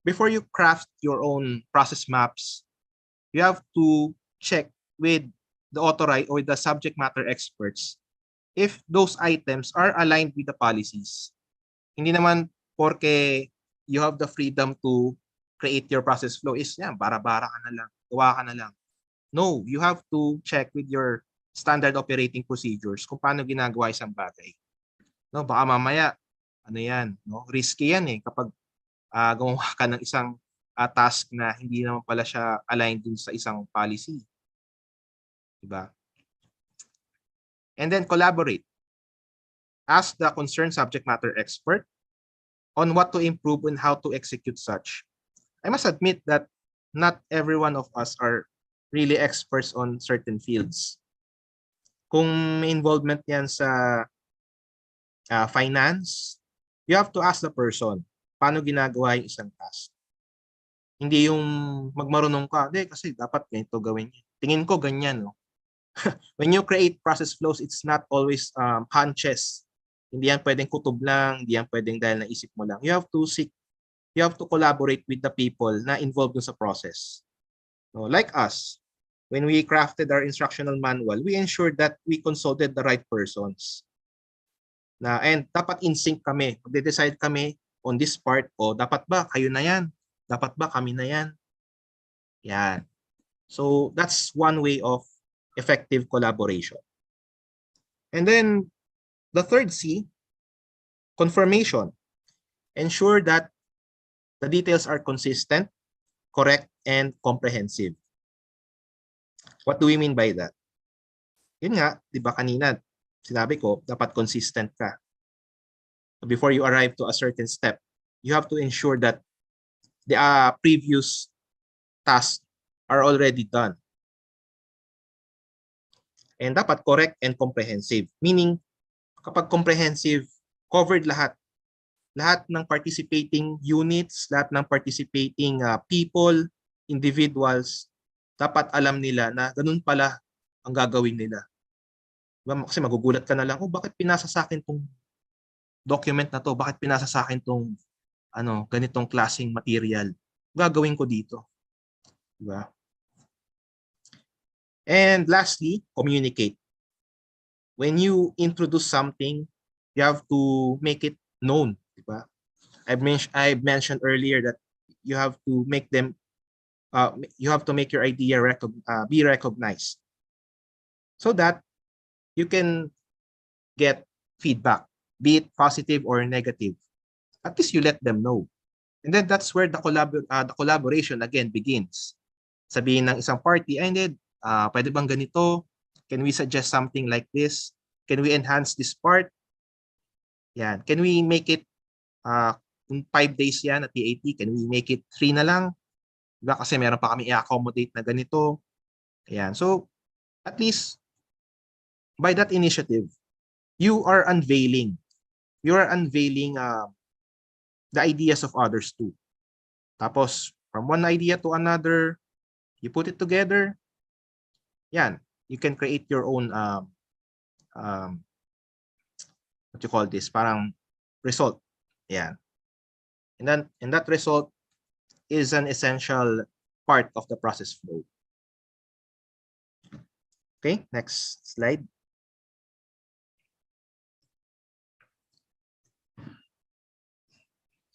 Before you craft your own process maps, you have to check with the authorized or the subject matter experts if those items are aligned with the policies. Hindi naman porque you have the freedom to create your process flow is yan, bara-bara ka na lang, gawa ka na lang. No, you have to check with your standard operating procedures kung paano ginagawa isang bagay. No, baka mamaya, ano yan, no? Risky yan kapag gumawa ka ng isang task na hindi naman pala siya aligned dun sa isang policy. Diba? And then collaborate. Ask the concerned subject matter expert on what to improve and how to execute such. I must admit that not every one of us are really experts on certain fields. Kung may involvement yan sa finance, you have to ask the person, paano ginagawa yung isang task? Hindi yung magmarunong ka, kasi dapat ganito gawin niya. Tingin ko ganyan, no? When you create process flows, it's not always hunches. Hindi yan pwedeng kutob lang, hindi yan pwedeng dahil naisip mo lang. You have to collaborate with the people na involved sa process. No, like us, when we crafted our instructional manual, we ensured that we consulted the right persons. And dapat in sync kami. Magde-decide kami on this part, dapat ba kayo na yan? Dapat ba kami na yan? Yan. So that's one way of effective collaboration. And then the third C, confirmation. Ensure that the details are consistent, correct, and comprehensive. What do we mean by that? Yun nga, di ba kanina, sinabi ko, dapat consistent ka. Before you arrive to a certain step, you have to ensure that the previous tasks are already done. And dapat correct and comprehensive. Meaning, kapag comprehensive, covered lahat. Lahat ng participating units, lahat ng participating people, individuals, dapat alam nila na ganun pala ang gagawin nila. Kasi magugulat ka na lang, bakit pinasa sa akin tong document na to? Bakit pinasa sa akin tong ganitong klaseng material? Gagawin ko dito. Diba? And lastly, communicate. When you introduce something, you have to make it known. Diba? I mentioned earlier that you have to make them, you have to make your idea be recognized, so that you can get feedback. be it positive or negative. At least you let them know. And then that's where the collaboration again begins. Sabihin ng isang party, ay hindi, pwede bang ganito? Can we suggest something like this? Can we enhance this part? Yan. Can we make it, kung 5 days yan at TAT, can we make it 3 na lang? Diba? Kasi meron pa kami i-accommodate na ganito. Ayan. So, at least, by that initiative, you are unveiling. You are unveiling the ideas of others too. Tapos, from one idea to another, you put it together, yan. You can create your own, what you call this, parang result. Yan. And that result is an essential part of the process flow. Okay, next slide.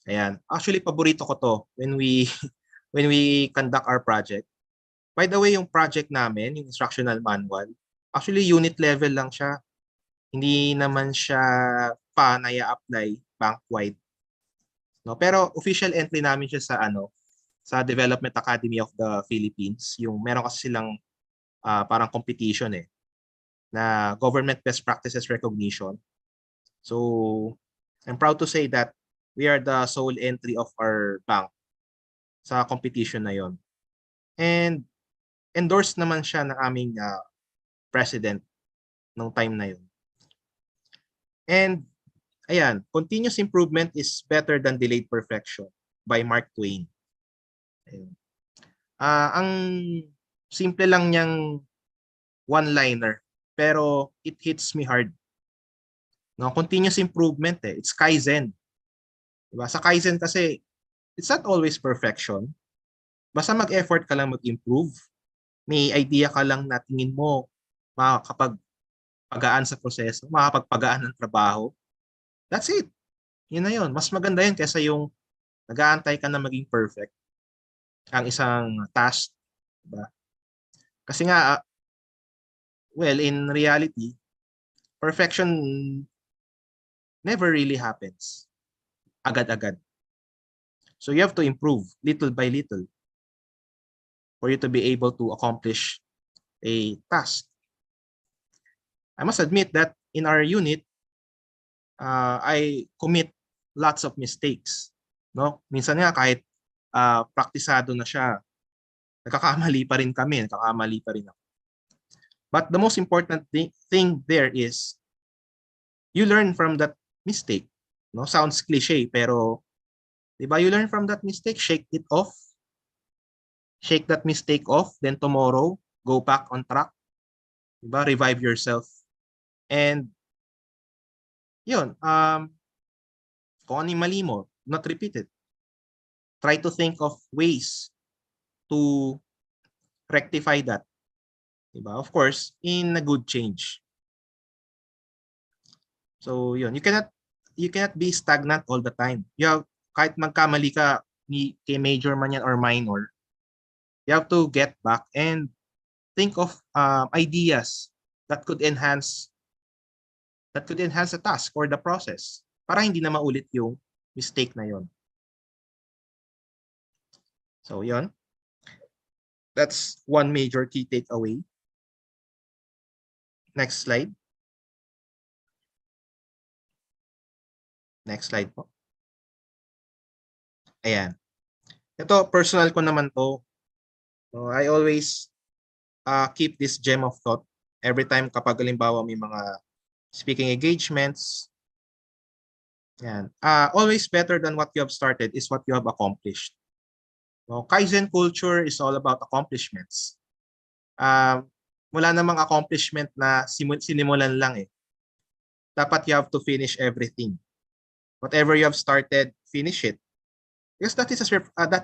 Ayan. Actually, paborito ko to when we when we conduct our project. By the way, yung project namin, yung instructional manual, actually unit level lang siya. Hindi naman siya pa na i-apply bank-wide. No, pero official entry namin siya sa sa Development Academy of the Philippines. Yung meron kasi silang parang competition na government best practices recognition. So, I'm proud to say that we are the sole entry of our bank sa competition na yon. And endorsed naman siya ng aming president nung time na yon. And ayan, continuous improvement is better than delayed perfection by Mark Twain. Ayun. Ang simple lang niyang one-liner, pero it hits me hard. No, continuous improvement it's KAIZEN. Diba? Sa KAIZEN kasi, it's not always perfection. Basta mag-effort ka lang mag-improve. May idea ka lang na tingin mo makakapagpagaan sa proseso, makakapagpagaan ng trabaho. That's it. Yun na yun. Mas maganda yun kaysa yung nag-aantay ka na maging perfect ang isang task. Diba? Kasi nga, well, in reality, perfection never really happens agad-agad. So you have to improve little by little for you to be able to accomplish a task. I must admit that in our unit, I commit lots of mistakes. No? Minsan nga kahit praktisado na siya, nagkakamali pa rin kami, nagkakamali pa rin ako. But the most important thing there is you learn from that mistake. No, sounds cliche pero 'di ba, you learn from that mistake, shake it off. Shake that mistake off, then tomorrow go back on track. 'Di ba? Revive yourself. And yun, kung ano yung mali mo, not repeat it. Try to think of ways to rectify that. 'Di ba? Of course, in a good change. So yun, you cannot be stagnant all the time. You have, kahit magkamali ka, kay major man yan or minor, you have to get back and think of ideas that could enhance the task or the process para hindi na maulit yung mistake na yon. So yon. That's one major key takeaway. Next slide. Next slide po. Ayan. Ito, personal ko naman to. So, I always keep this gem of thought every time kapag halimbawa may mga speaking engagements. Yan. Always better than what you have started is what you have accomplished. So, Kaizen culture is all about accomplishments. Wala namang accomplishment na sinimulan lang Dapat you have to finish everything. Whatever you have started, finish it. Because that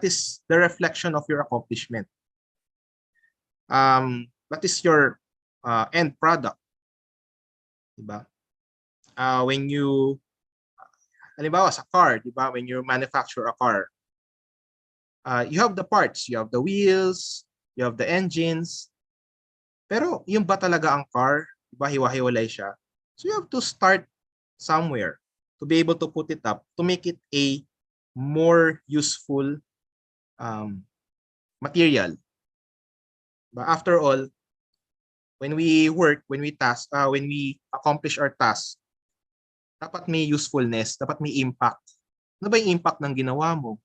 is the reflection of your accomplishment. That is your end product. Diba? When you, halimbawa sa car, diba? When you manufacture a car, you have the parts, you have the wheels, you have the engines. Pero yung ba talaga ang car? Diba? Hiwa-hiwalay siya. So you have to start somewhere. to be able to put it up to make it a more useful material. But after all, when we work, when we accomplish our task, dapat may usefulness, dapat may impact. Ano ba yung impact ng ginawa mo?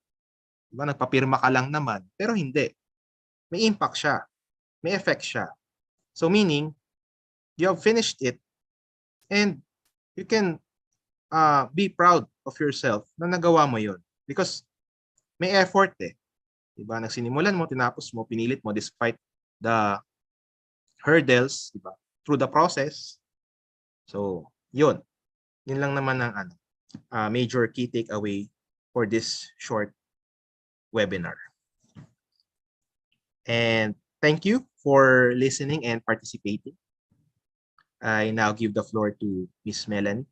Diba, nagpapirma ka lang naman, pero hindi. May impact siya. May effect siya. So meaning, you have finished it and you can be proud of yourself na nagawa mo yun. Because may effort eh. Diba? Nagsinimulan mo, tinapos mo, pinilit mo despite the hurdles, diba? Through the process. So, yun. Yun lang naman ang major key takeaway for this short webinar. And thank you for listening and participating. I now give the floor to Miss Melanie.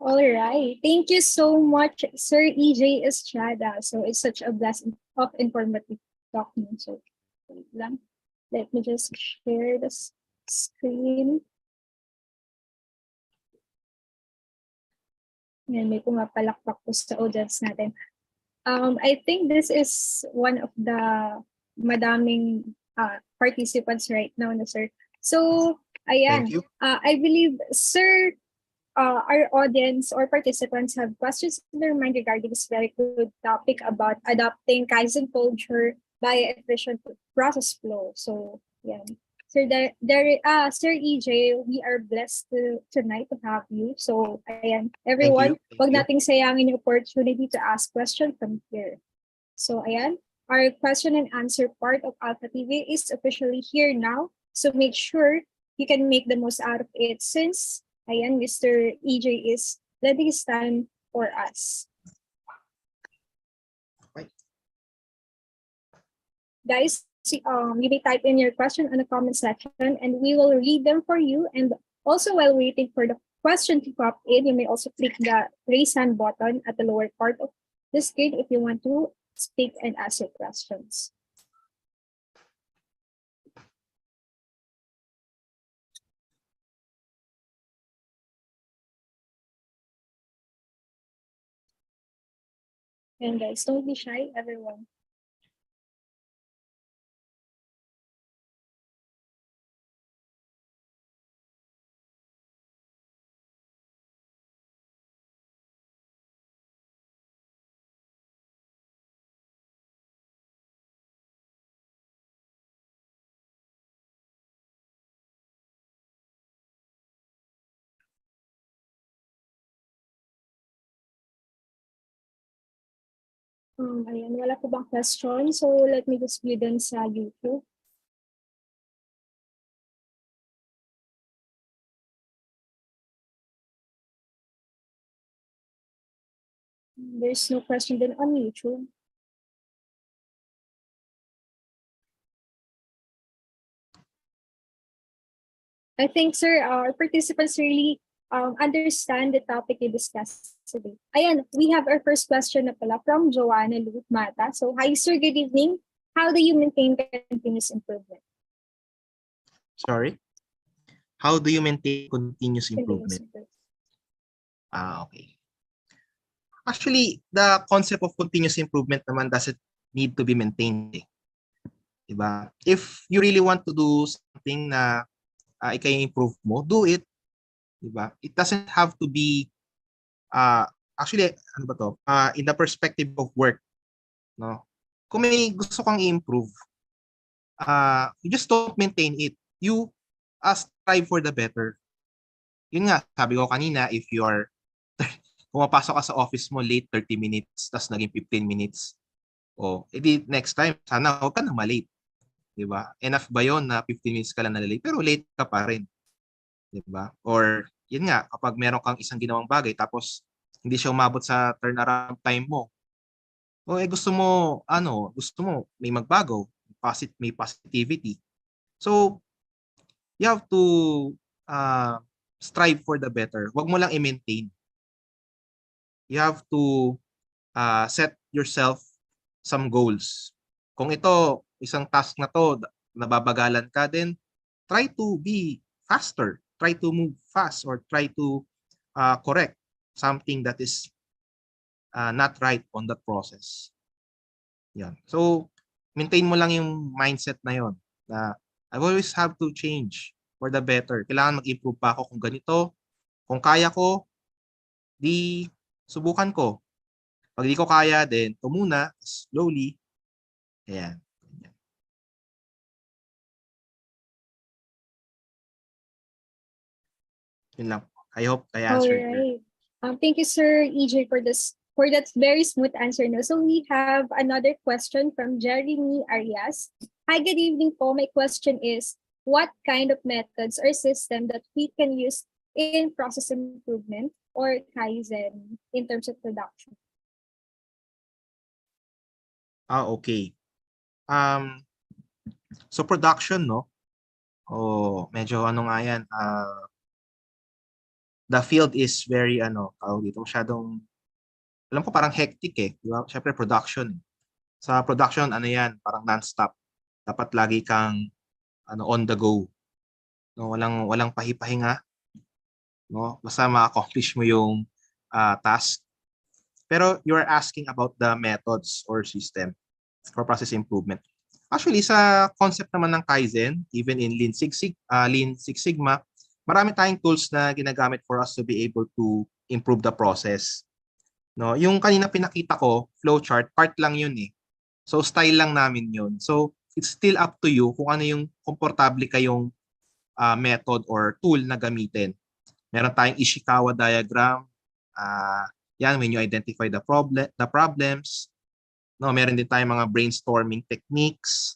All right. Thank you so much, Sir EJ Estrada. So it's such a blessing of informative document. So wait lang. Let me just share the screen. Yan, may pumapalakpak po sa audience natin. I think this is one of the madaming participants right now, no, sir. So, ayan. Thank you. I believe, sir, our audience or participants have questions in their mind regarding this very good topic about adopting Kaizen culture via efficient process flow. So, yeah. Sir, Sir EJ, we are blessed tonight to have you. So, ayan, everyone, wag nating sayangin yung opportunity to ask questions from here. So, ayan, our question and answer part of Alpha TV is officially here now. So, make sure you can make the most out of it since, ayan, Mr. EJ is letting his time for us. Okay. Guys, you may type in your question on the comment section and we will read them for you. And also while waiting for the question to pop in, you may also click the raise hand button at the lower part of the screen if you want to speak and ask your questions. And guys, don't be shy, everyone. Ayan, wala po bang question? So let me just view them sa YouTube. There's no question then on YouTube. I think, sir, our participants really understand the topic we discussed today. Ayan, we have our first question na pala from Joanna Lut Mata. So, hi, sir, good evening. How do you maintain continuous improvement? Sorry? How do you maintain continuous improvement? Okay. Actually, the concept of continuous improvement naman doesn't need to be maintained. Diba? If you really want to do something na i-improve mo, do it. Diba? It doesn't have to be, actually, ano ba to? In the perspective of work, no? Kung may gusto kang i-improve, you just don't maintain it. You strive for the better. Yun nga, sabi ko kanina, if you are pumapasok ka sa office mo late 30 minutes, tas naging 15 minutes, edi next time, sana huwag ka na malate. Diba? Enough ba yun na 15 minutes ka lang na late, pero late ka pa rin. Diba? Or, yun nga, kapag meron kang isang ginawang bagay, tapos hindi siya umabot sa turnaround time mo, gusto mo may magbago, may positivity. So, you have to strive for the better. Huwag mo lang i-maintain. You have to set yourself some goals. Kung ito, isang task na to, nababagalan ka, then try to be faster. Try to move fast or try to correct something that is not right on that process. Yan. So, maintain mo lang yung mindset na yon na I always have to change for the better. Kailangan mag-improve pa ako kung ganito. Kung kaya ko, di subukan ko. Pag di ko kaya, then ito muna, slowly. Ayan. Yun lang. I hope I All answered your... right. Thank you, Sir EJ, for this for that very smooth answer. No? So we have another question from Jeremy Arias. Hi, good evening po. My question is, what kind of methods or system that we can use in process improvement or KAIZEN in terms of production? Okay. So production, no? Oh, medyo ano nga yan, the field is very tawag dito, masyadong, alam ko parang hectic eh, di ba? Syempre production. Sa production, ano yan, parang non-stop. Dapat lagi kang on the go. No, walang pahipahinga, no? Basta ma-accomplish mo yung task. Pero you are asking about the methods or system for process improvement. Actually, sa concept naman ng Kaizen, even in Lean Six Sigma, marami tayong tools na ginagamit for us to be able to improve the process. No, yung kanina pinakita ko, flowchart, part lang yun eh. So style lang namin yun. So it's still up to you kung ano yung komportable kayong method or tool na gamitin. Meron tayong Ishikawa diagram. Yan, when you identify the problems. No, meron din tayong mga brainstorming techniques.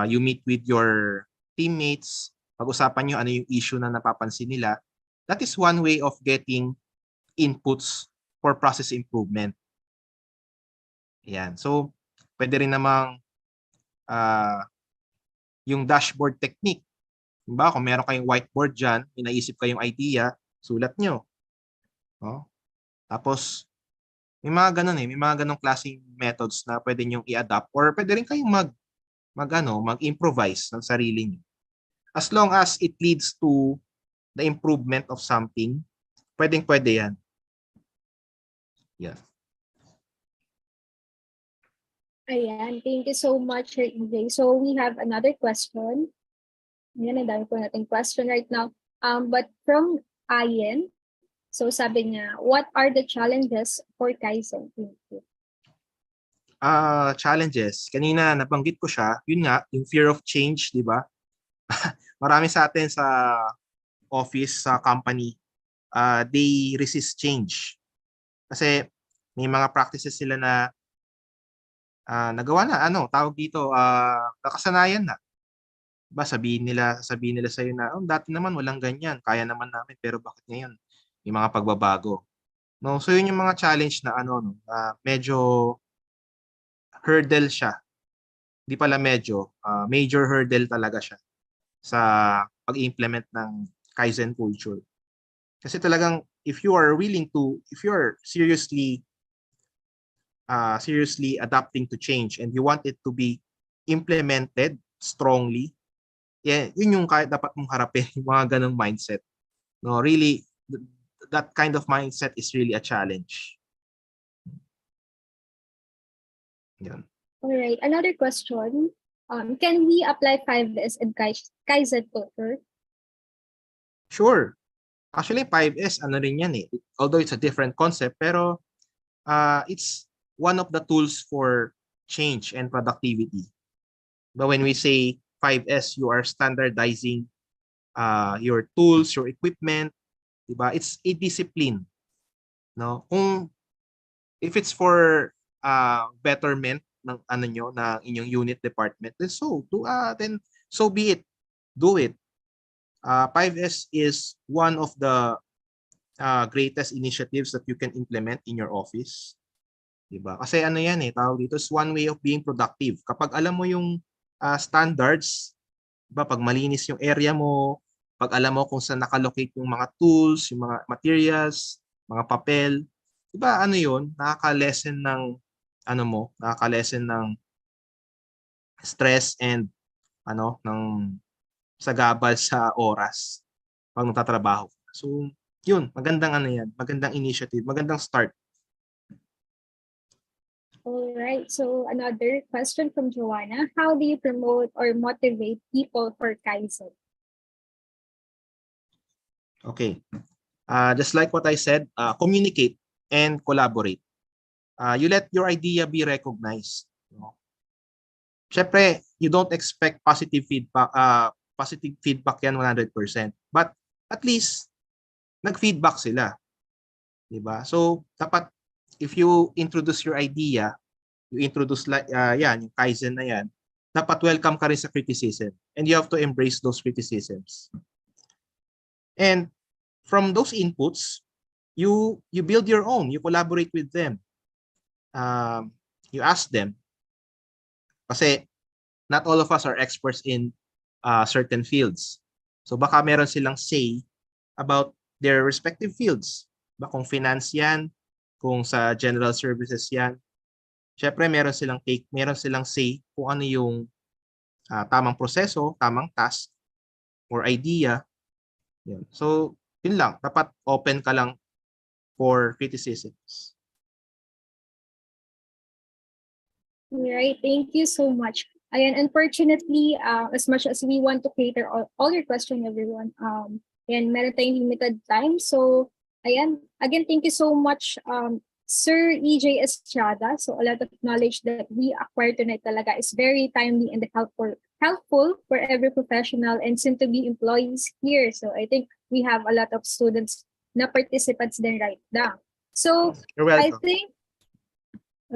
You meet with your teammates. Pag-usapan nyo ano yung issue na napapansin nila. That is one way of getting inputs for process improvement. Yan. So, pwede rin namang yung dashboard technique. Diba? Kung meron kayong whiteboard dyan, inaisip kayong idea, sulat nyo. No? Tapos, may mga ganun eh. May mga ganung klaseng methods na pwede nyo i-adapt or pwede rin kayong mag-improvise ng sarili nyo. As long as it leads to the improvement of something, pwedeng-pwede yan. Yeah. Ayan, thank you so much, Sir EJ. So we have another question. Ayan, ang dami po nating question right now. But from Ayen, so sabi niya, what are the challenges for Kaizen? Challenges. Kanina nabanggit ko siya. Yun nga, yung fear of change, di ba? Marami sa atin sa office, sa company, they resist change. Kasi may mga practices sila na nagawa na, tawag dito, nakasanayan na. Ba, sasabihin nila sa iyo na, dati naman walang ganyan, kaya naman namin, pero bakit ngayon may mga pagbabago. No, so yun yung mga challenge na medyo hurdle siya. Hindi pala medyo, major hurdle talaga siya sa pag-implement ng Kaizen culture. Kasi talagang if you are seriously adapting to change and you want it to be implemented strongly, yun yung dapat mong harapin, yung mga ganong mindset. No, really, that kind of mindset is really a challenge. Yan. All right, another question. Can we apply 5S and Kaizen culture? Sure. Actually, 5S, rin yan eh. Although it's a different concept, pero it's one of the tools for change and productivity. But when we say 5S, you are standardizing your tools, your equipment, diba? It's a discipline. No? If it's for betterment ng inyong unit department, then so be it. Do it. 5S is one of the greatest initiatives that you can implement in your office. Diba? Kasi yan eh, tawag dito is one way of being productive. Kapag alam mo yung standards, diba, pag malinis yung area mo, pag alam mo kung saan nakalocate yung mga tools, yung mga materials, mga papel, diba yun, nakaka-lessen ng stress and ng sagabal sa oras pag nagtatrabaho. So, Yun, magandang ano yan, magandang initiative, magandang start. All right. So another question from Joanna. How do you promote or motivate people for Kaizen? Okay. Just like what I said, communicate and collaborate. You let your idea be recognized. No? Syempre, you don't expect positive feedback yan 100%. But at least, nag-feedback sila. Diba? So, dapat, if you introduce your idea, you introduce yan, yung Kaizen na yan, dapat welcome ka rin sa criticism. And you have to embrace those criticisms. And from those inputs, you build your own, you collaborate with them. You ask them. Kasi not all of us are experts in certain fields. So baka meron silang say about their respective fields. Kung finance yan, kung sa general services yan. Syempre meron silang take, meron silang say kung ano yung tamang proseso, tamang task or idea. Yun. So, yun lang. Dapat open ka lang for criticisms. Right. Thank you so much. Ayan, unfortunately, as much as we want to cater all your questions, everyone, ayan, meron tayong limited time. So, ayan, again, thank you so much, Sir EJ Estrada. So, a lot of knowledge that we acquired tonight talaga is very timely and helpful for every professional and soon-to-be employees here. So, I think we have a lot of students na participants din right now. So, You're welcome. I think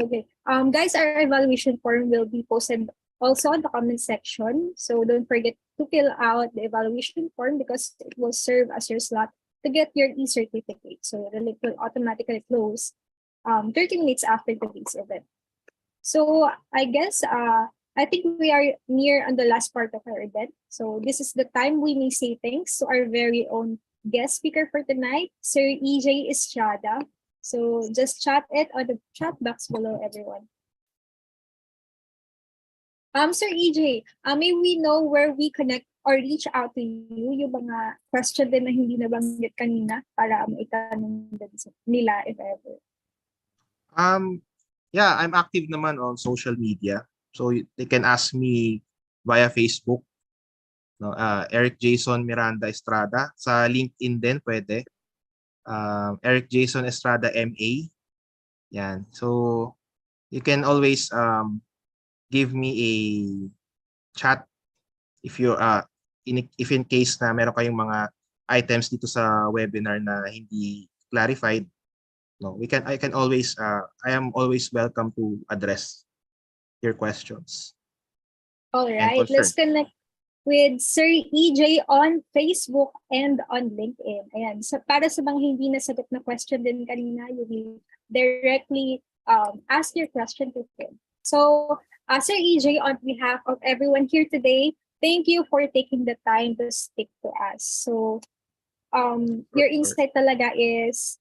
okay. Guys, our evaluation form will be posted also in the comment section. So don't forget to fill out the evaluation form because it will serve as your slot to get your e-certificate. So the link will automatically close 30 minutes after today's event. So I guess I think we are near on the last part of our event. So this is the time we may say thanks to our very own guest speaker for tonight, Sir EJ Estrada. So just chat it on the chat box below, everyone. Sir EJ, may we know where we connect or reach out to you? Yung mga question din na hindi nabanggit kanina para maitanong din nila if ever. Yeah, I'm active naman on social media. So they can ask me via Facebook. No, Eric Jason Miranda Estrada. Sa LinkedIn din pwede. Eric Jason Estrada MA. Yan. So you can always give me a chat if you if in case na meron kayong mga items dito sa webinar na hindi clarified. No, I can always I am always welcome to address your questions. All right, let's connect with Sir EJ on Facebook and on LinkedIn. Ayan, so para sa mga hindi nasagot na question din kanina, you will directly ask your question to him. So, Sir EJ, on behalf of everyone here today, thank you for taking the time to speak to us. So, your insight talaga is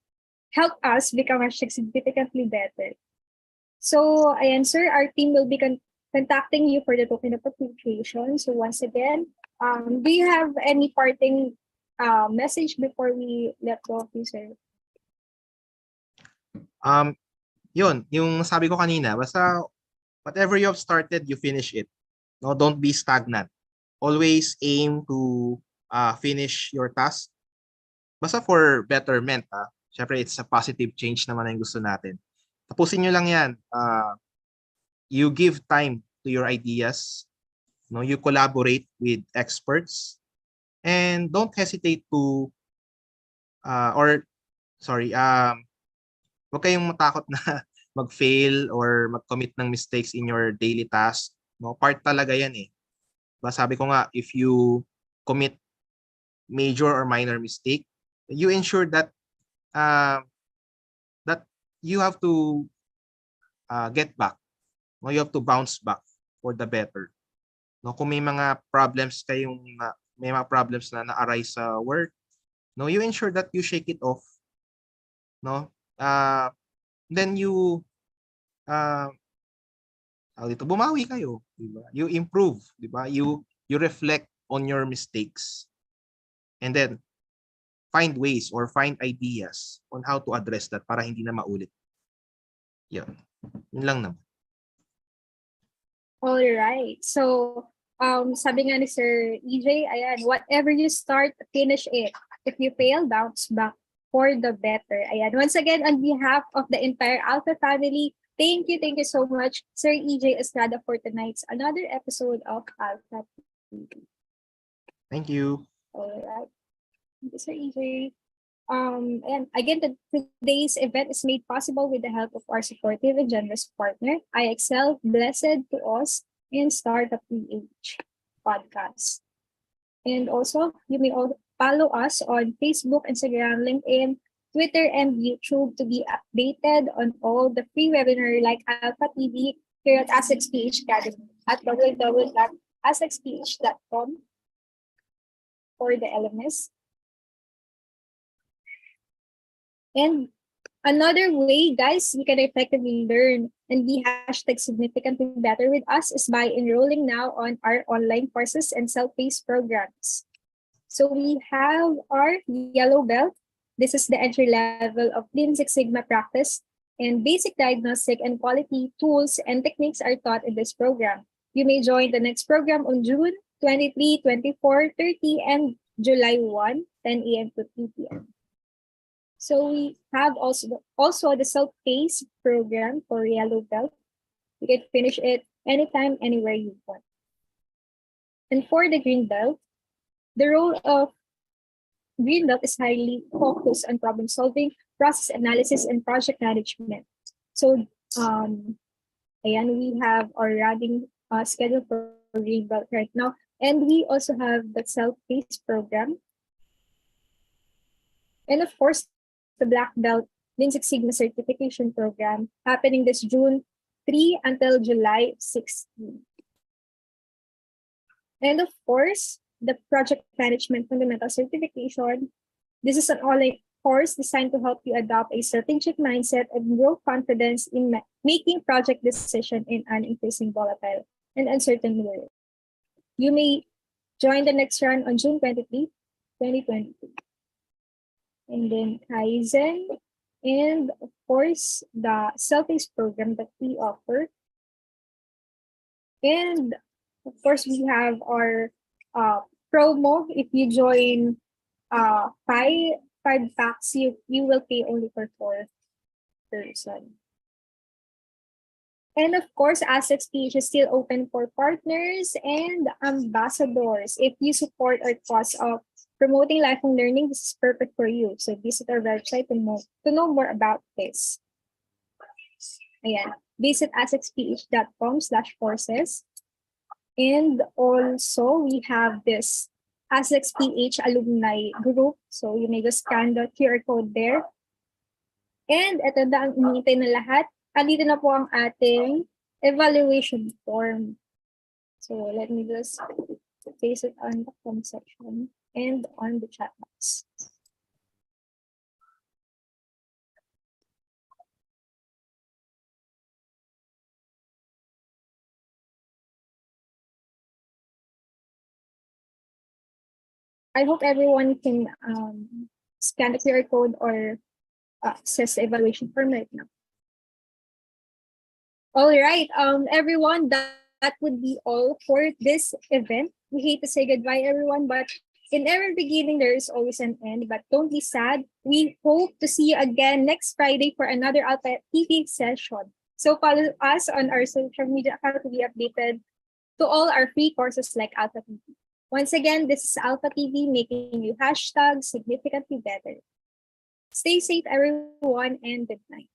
help us become significantly better. So, ayan, sir, our team will be contacting you for the token of appreciation. So once again, do you have any parting message before we let go of you, sir? Yun, yung sabi ko kanina, basta whatever you have started, you finish it. No, don't be stagnant. Always aim to finish your task. Basta for betterment, Siyempre, it's a positive change naman ang gusto natin. Tapusin nyo lang yan. You give time to your ideas. No, you collaborate with experts. And don't hesitate to, huwag kayong matakot na mag-fail or mag-commit ng mistakes in your daily task. No, part talaga yan eh. Sabi ko nga, if you commit major or minor mistake, you ensure that that you have to get back. No, you have to bounce back for the better. No, kung may mga problems na na-arise sa work, no, you ensure that you shake it off. No, then you bumawi kayo, diba? You improve, diba? You reflect on your mistakes. And then find ways or find ideas on how to address that para hindi na maulit. Yun. Yun lang naman. All right. So, sabi nga ni Sir EJ, ayan, whatever you start, finish it. If you fail, bounce back for the better. Ayan. Once again, on behalf of the entire Alpha family, thank you so much, Sir EJ Estrada, for tonight's another episode of Alpha TV. Thank you. All right. Thank you, Sir EJ. And again, today's event is made possible with the help of our supportive and generous partner, IXL, Blessed to Us, and Startup PH podcast. And also, you may all follow us on Facebook, Instagram, LinkedIn, Twitter, and YouTube to be updated on all the free webinar like Alpha TV here at ASXPH Academy at www.asxph.com for the LMS. And another way, guys, you can effectively learn and be #significantly better with us is by enrolling now on our online courses and self-paced programs. So we have our yellow belt. This is the entry level of Lean Six Sigma practice, and basic diagnostic and quality tools and techniques are taught in this program. You may join the next program on June 23, 24, 30, and July 1, 10 a.m. to 3 p.m. So we have also the self-paced program for yellow belt. You can finish it anytime, anywhere you want. And for the green belt, the role of green belt is highly focused on problem solving, process analysis, and project management. So, ayan, we have our running schedule for green belt right now, and we also have the self-paced program. And of course, the Black Belt Lean Six Sigma certification program happening this June 3 until July 16. And of course, the Project Management Fundamental Certification. This is an online course designed to help you adopt a strategic mindset and grow confidence in making project decisions in an increasing volatile and uncertain world. You may join the next run on June 23, 2022. And then KAIZEN, and of course, the self-paced program that we offer. And of course, we have our promo. If you join five packs, you will pay only for 4 person. And of course, ASXPH is still open for partners and ambassadors. If you support our cause of promoting lifelong learning, this is perfect for you. So visit our website to know more about this. Ayan. Visit asxph.com/courses. And also, we have this ASXPH alumni group. So you may just scan the QR code there. And ito na ang inintay na lahat. Andito na po ang ating evaluation form. So let me just paste it on the comment section and on the chat box. I hope everyone can scan the QR code or access the evaluation form right now. All right, everyone, that would be all for this event. We hate to say goodbye, everyone, but in every beginning, there is always an end, but don't be sad. We hope to see you again next Friday for another Alpha TV session. So follow us on our social media account to be updated to all our free courses like Alpha TV. Once again, this is Alpha TV making you #significantly better. Stay safe, everyone, and good night.